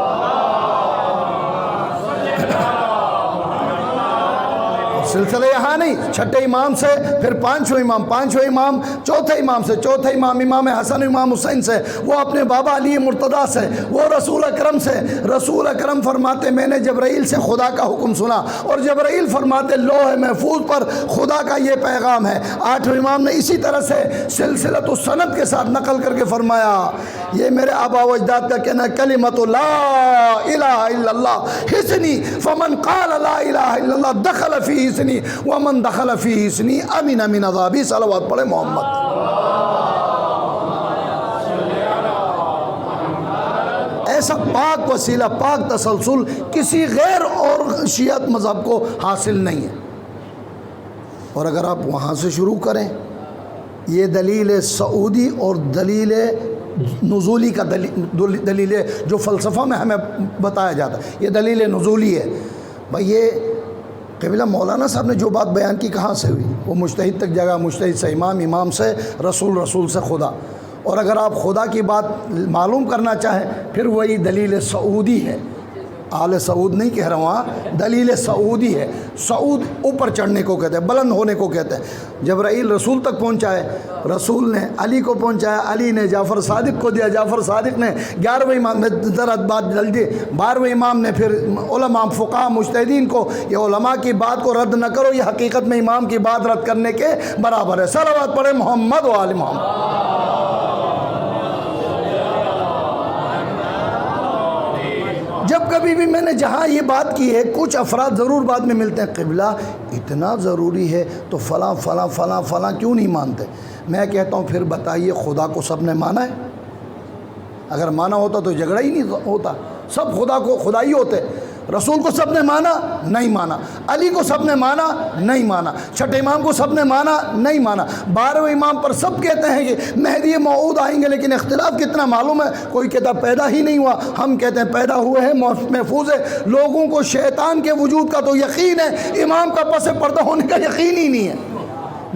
سلسلہ یہاں نہیں، 6ٹھے امام سے پھر 5ویں امام، 5ویں امام 4تھے امام سے، 4تھے امام امام حسن امام حسین سے، وہ اپنے بابا علی مرتضیٰ سے، وہ رسول اکرم سے۔ رسول اکرم فرماتے میں نے جبرائیل سے خدا کا حکم سنا، اور جبرائیل فرماتے لوح محفوظ پر خدا کا یہ پیغام ہے۔ 8ویں امام نے اسی طرح سے سلسلۃ السند کے ساتھ نقل کر کے فرمایا، یہ میرے آبا و اجداد کا کہنا ہے، کلمۃ لا الہ الا اللہ حسنی فمن قال لا الہ الا اللہ دخل فی حسنی ومن دخل فی حسنی امن من عذابی۔ صلوات پڑھے محمد۔ ایسا پاک وسیلہ، پاک تسلسل کسی غیر اور شیعت مذہب کو حاصل نہیں ہے۔ اور اگر آپ وہاں سے شروع کریں، یہ دلیل سعودی اور دلیل نزولی کا دلیل ہے، جو فلسفہ میں ہمیں بتایا جاتا ہے، یہ دلیل نزولی ہے۔ بھائی یہ قبلہ مولانا صاحب نے جو بات بیان کی کہاں سے ہوئی؟ وہ مجتہد تک جگہ، مجتہد سے امام، امام سے رسول، رسول سے خدا۔ اور اگر آپ خدا کی بات معلوم کرنا چاہیں پھر وہی دلیل سعودی ہے، آل سعود نہیں کہہ رہا ہوں، ہاں دلیل سعودی ہے۔ سعود اوپر چڑھنے کو کہتے ہیں، بلند ہونے کو کہتے ہیں۔ جبرائیل رسول تک پہنچائے، رسول نے علی کو پہنچایا، علی نے جعفر صادق کو دیا، جعفر صادق نے 11ویں امام میں ذرا بات جلدی 12ویں امام نے پھر علماء فقہاء مجتہدین کو، یہ علماء کی بات کو رد نہ کرو، یہ حقیقت میں امام کی بات رد کرنے کے برابر ہے۔ صلوات پڑھے محمد و آل محمد۔ جب کبھی بھی میں نے جہاں یہ بات کی ہے، کچھ افراد ضرور بعد میں ملتے ہیں، قبلہ اتنا ضروری ہے تو فلاں فلاں فلاں فلاں کیوں نہیں مانتے؟ میں کہتا ہوں پھر بتائیے خدا کو سب نے مانا ہے؟ اگر مانا ہوتا تو جھگڑا ہی نہیں ہوتا، سب خدا کو خدا ہی ہوتے۔ رسول کو سب نے مانا؟ نہیں مانا۔ علی کو سب نے مانا؟ نہیں مانا۔ 6ٹھے امام کو سب نے مانا؟ نہیں مانا۔ 12ویں امام پر سب کہتے ہیں کہ مہدی موعود آئیں گے، لیکن اختلاف کتنا معلوم ہے؟ کوئی کہتا پیدا ہی نہیں ہوا، ہم کہتے ہیں پیدا ہوئے ہیں، محفوظ ہے۔ لوگوں کو شیطان کے وجود کا تو یقین ہے، امام کا پس پردہ ہونے کا یقین ہی نہیں ہے۔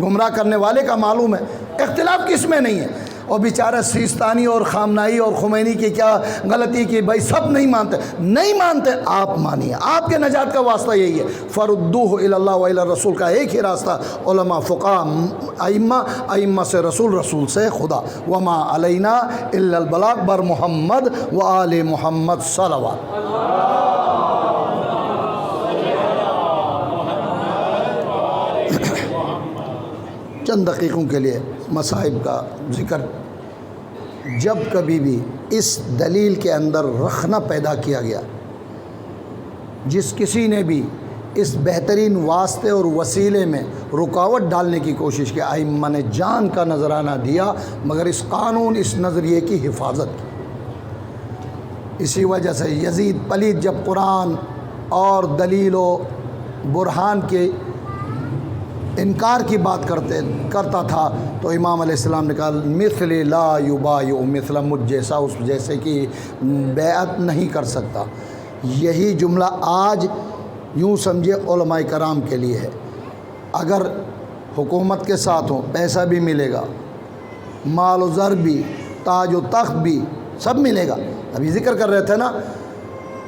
گمراہ کرنے والے کا معلوم ہے، اختلاف کس میں نہیں ہے۔ اور بیچارہ سیستانی اور خامنائی اور خمینی کی کیا غلطی کی؟ بھائی سب نہیں مانتے، نہیں مانتے، آپ مانیے، آپ کے نجات کا واسطہ یہی ہے۔ فردوہ الی اللہ و الی الرسول کا ایک ہی راستہ، علماء فقہاء ائمہ سے رسول، رسول سے خدا۔ وما علینا الا البلاغ بر محمد و آل محمد۔ صلوات۔ چند دقیقوں کے لیے مصائب کا ذکر۔ جب کبھی بھی اس دلیل کے اندر رخنہ پیدا کیا گیا، جس کسی نے بھی اس بہترین واسطے اور وسیلے میں رکاوٹ ڈالنے کی کوشش کی، ائمہ نے جان کا نذرانہ دیا، مگر اس قانون، اس نظریے کی حفاظت کی۔ اسی وجہ سے یزید پلید جب قرآن اور دلیل و برہان کے انکار کی بات کرتا تھا تو امام علیہ السلام نے کہا مثل لا یبایع مثل، مجھ جیسا اس جیسے کی بیعت نہیں کر سکتا۔ یہی جملہ آج یوں سمجھے علماء کرام کے لیے ہے۔ اگر حکومت کے ساتھ ہوں، پیسہ بھی ملے گا، مال و زر بھی، تاج و تخت بھی، سب ملے گا۔ ابھی ذکر کر رہے تھے نا،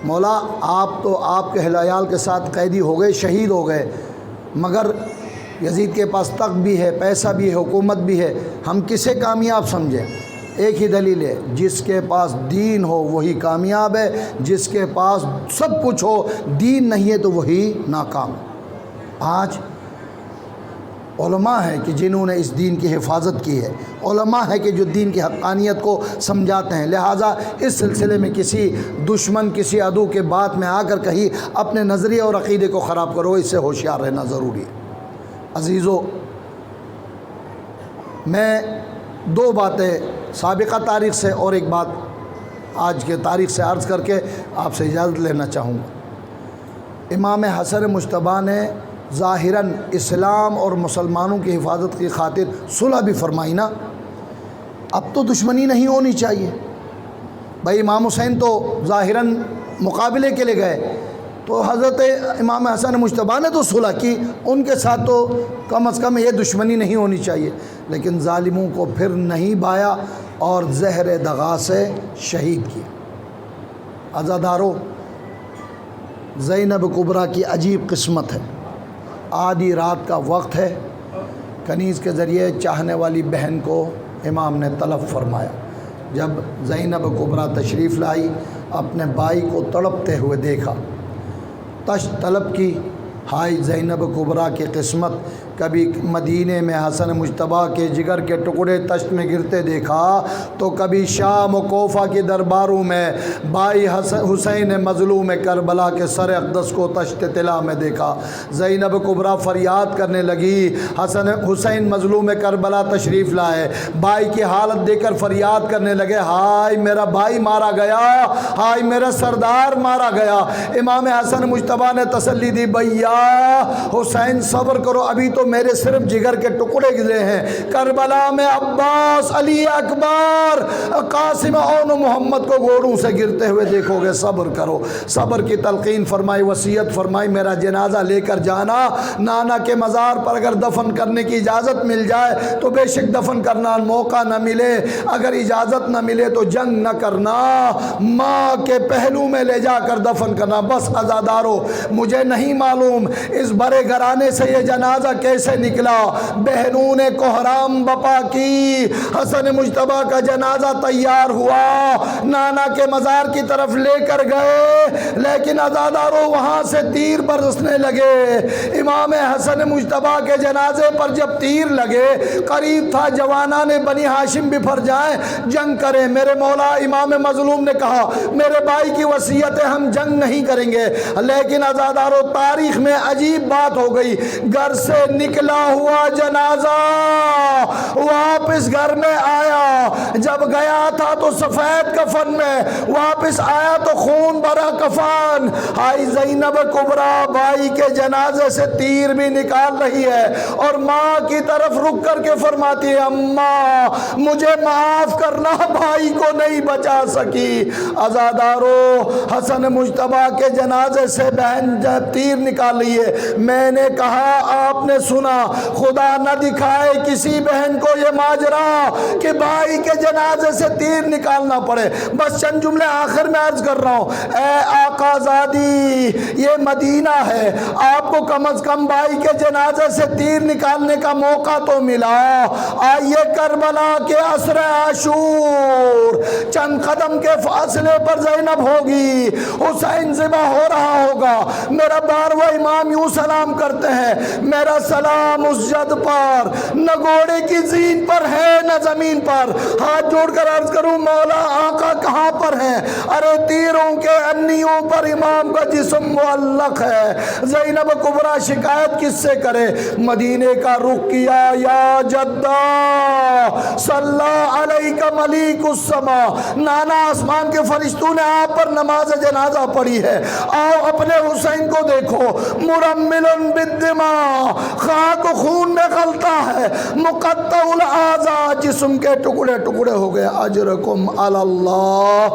مولا آپ تو آپ کے اہل عیال کے ساتھ قیدی ہو گئے، شہید ہو گئے، مگر یزید کے پاس تخت بھی ہے، پیسہ بھی ہے، حکومت بھی ہے، ہم کسے کامیاب سمجھیں؟ ایک ہی دلیل ہے، جس کے پاس دین ہو وہی کامیاب ہے، جس کے پاس سب کچھ ہو دین نہیں ہے تو وہی ناکام ہے۔ آج علماء ہیں کہ جنہوں نے اس دین کی حفاظت کی ہے، علماء ہیں کہ جو دین کی حقانیت کو سمجھاتے ہیں، لہٰذا اس سلسلے میں کسی دشمن کسی عدو کے بات میں آ کر کہیں اپنے نظریے اور عقیدے کو خراب کرو، اس سے ہوشیار رہنا ضروری ہے۔ عزیزو، میں دو باتیں سابقہ تاریخ سے اور ایک بات آج کے تاریخ سے عرض کر کے آپ سے اجازت لینا چاہوں گا۔ امام حسن مجتبیٰ نے ظاہراً اسلام اور مسلمانوں کی حفاظت کی خاطر صلح بھی فرمائی نا۔ اب تو دشمنی نہیں ہونی چاہیے بھائی، امام حسین تو ظاہراً مقابلے کے لیے گئے، تو حضرت امام حسن مجتبیٰ نے تو صلح کی، ان کے ساتھ تو کم از کم یہ دشمنی نہیں ہونی چاہیے، لیکن ظالموں کو پھر نہیں بایا اور زہر دغا سے شہید کیا۔ عزادارو، زینب کبریٰ کی عجیب قسمت ہے۔ آدھی رات کا وقت ہے، کنیز کے ذریعے چاہنے والی بہن کو امام نے طلب فرمایا۔ جب زینب کبریٰ تشریف لائی، اپنے بھائی کو تڑپتے ہوئے دیکھا، تشت طلب کی۔ ہائے زینب کبریٰ کی قسمت، کبھی مدینے میں حسن مجتبیٰ کے جگر کے ٹکڑے تشت میں گرتے دیکھا، تو کبھی شام و کوفہ کی درباروں میں بھائی حسین مظلوم کربلا کے سر اقدس کو تشت طلا میں دیکھا۔ زینب کبریٰ فریاد کرنے لگی، حسین مظلوم کربلا تشریف لائے، بھائی کی حالت دیکھ کر فریاد کرنے لگے، ہائے میرا بھائی مارا گیا، ہائے میرا سردار مارا گیا۔ امام حسن مجتبیٰ نے تسلی دی، بھیا حسین صبر کرو، ابھی تو میرے صرف جگر کے ٹکڑے گرے ہیں، کربلا میں عباس، علی اکبر، قاسم اور محمد کو گھوڑوں سے گرتے ہوئے دیکھو گے، صبر کرو۔ صبر کی تلقین فرمائی، وصیت فرمائی، میرا جنازہ لے کر جانا، نانا کے مزار پر اگر دفن کرنے کی اجازت مل جائے تو بے شک دفن کرنا، موقع نہ ملے، اگر اجازت نہ ملے تو جنگ نہ کرنا، ماں کے پہلو میں لے جا کر دفن کرنا۔ بس عزادارو، مجھے نہیں معلوم اس بڑے گھرانے سے یہ جنازہ کیسے نکلا، بہنوں نے کوہرام بپا کی، حسن مجتبیٰ کا جنازہ تیار ہوا، نانا کے مزار کی طرف لے کر گئے، لیکن عزادارو وہاں سے تیر برسنے لگے۔ امام حسن مجتبیٰ کے جنازے پر جب تیر لگے، قریب تھا جوانان بنی ہاشم بپھر جائیں، جنگ کریں۔ میرے مولا امام مظلوم نے کہا، میرے بھائی کی وصیت ہے، ہم جنگ نہیں کریں گے، لیکن عزادارو تاریخ میں عجیب بات ہو گئی، گھر سے نکلا ہوا جنازہ واپس گھر میں آیا، جب گیا تھا تو سفید کفن میں، واپس آیا تو خون بھرا کفن۔ آئی زینب کبریٰ بھائی کے جنازے سے تیر بھی نکال رہی ہے اور ماں کی طرف رک کر کے فرماتی ہے، اماں مجھے معاف کرنا، بھائی کو نہیں بچا سکی۔ عزادارو، حسن مجتبیٰ کے جنازے سے بہن جب تیر نکال رہی ہے، میں نے کہا آپ نے سنا، خدا نہ دکھائے کسی بہن کو یہ ماجرا کہ بھائی کے جنازے سے تیر نکالنا پڑے۔ بس چند جملے آخر میں عرض کر رہا ہوں، اے آقا زادی، یہ مدینہ ہے، آپ کو کم از کم بھائی کے جنازے سے تیر نکالنے کا موقع تو ملا۔ آئیے کربلا کے عصر عاشور، چند قدم کے فاصلے پر زینب ہوگی، حسین ذبح ہو رہا ہوگا، میرا بارواں امام یوں سلام کرتے ہیں، میرا سلام اس جد پر، نہ گھوڑے کی زین پر ہے نہ زمین پر، ہاتھ جوڑ کر عرض کروں، مولا آقا کہاں پر ہیں؟ ارے تیروں کے انیوں پر امام کا جسم معلق ہے۔ زینب کبریٰ شکایت کس سے کرے؟ مدینے کا رخ کیا، یا جدہ صلی علیک ملیک السما، نانا آسمان کے فرشتوں نے آپ پر نماز جنازہ پڑھی ہے، آؤ اپنے حسین کو دیکھو، مرمل بالدماء، خاک و خون میں غلطہ ہے، مقطع الاعضاء، جسم کے ٹکڑے ٹکڑے ہو گئے، اجرکم علی اللہ،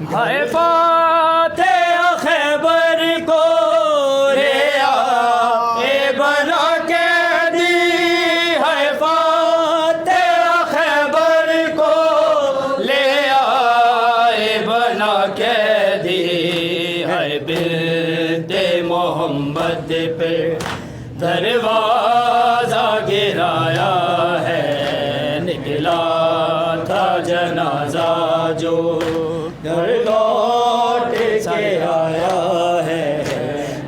ہے فاتح خیبر کو لے آئے بنا کے دی، ہے فاتح خیبر کو لے آئے بنا کے دی، ہے بنت محمد پہ دروازہ گرایا ہے، نکلا تھا جنازہ جو گھر لوٹ کے آیا ہے،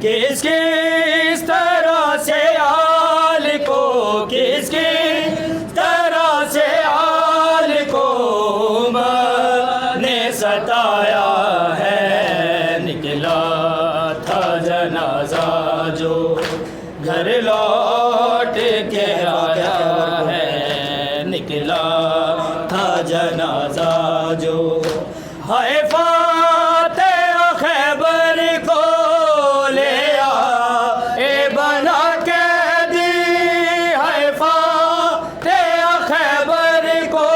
کس کس طرح سے آل کو، کس کس طرح سے آل کو نے ستایا ہے، نکلا تھا جنازہ جو گھر لوٹ کے آیا ہے، نکلا تھا جنازہ جو ہے فاتح خیبر کو لے آئے بنا کے دی، ہے فاتح خیبر کو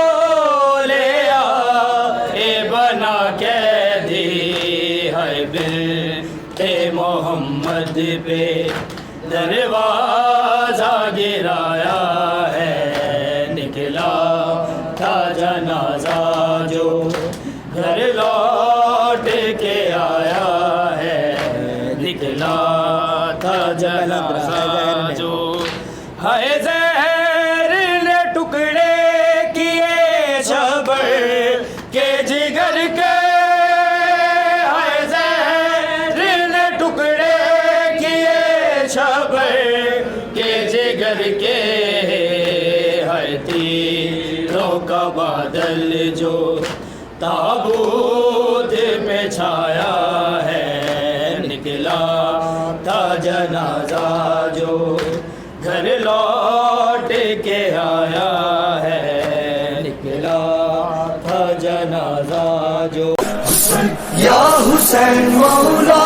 لے آئے بنا کے دی، ہے بنت محمد پہ دروازہ گرایا ہے، نکلا تھا جنازہ جو گھر لوٹ کے آیا ہے، نکلا تھا جنازہ جو ہے زہر نے ٹکڑے کیے شبر کے جگر کے، ہے زہر نے ٹکڑے کیے شبر کے جگر کے، ہے تیروں کا بادل جو تابوت پہ چھایا ہے، نکلا تھا جنازہ جو گھر لوٹ کے آیا ہے، نکلا تھا جنازہ جو یا حسین مولا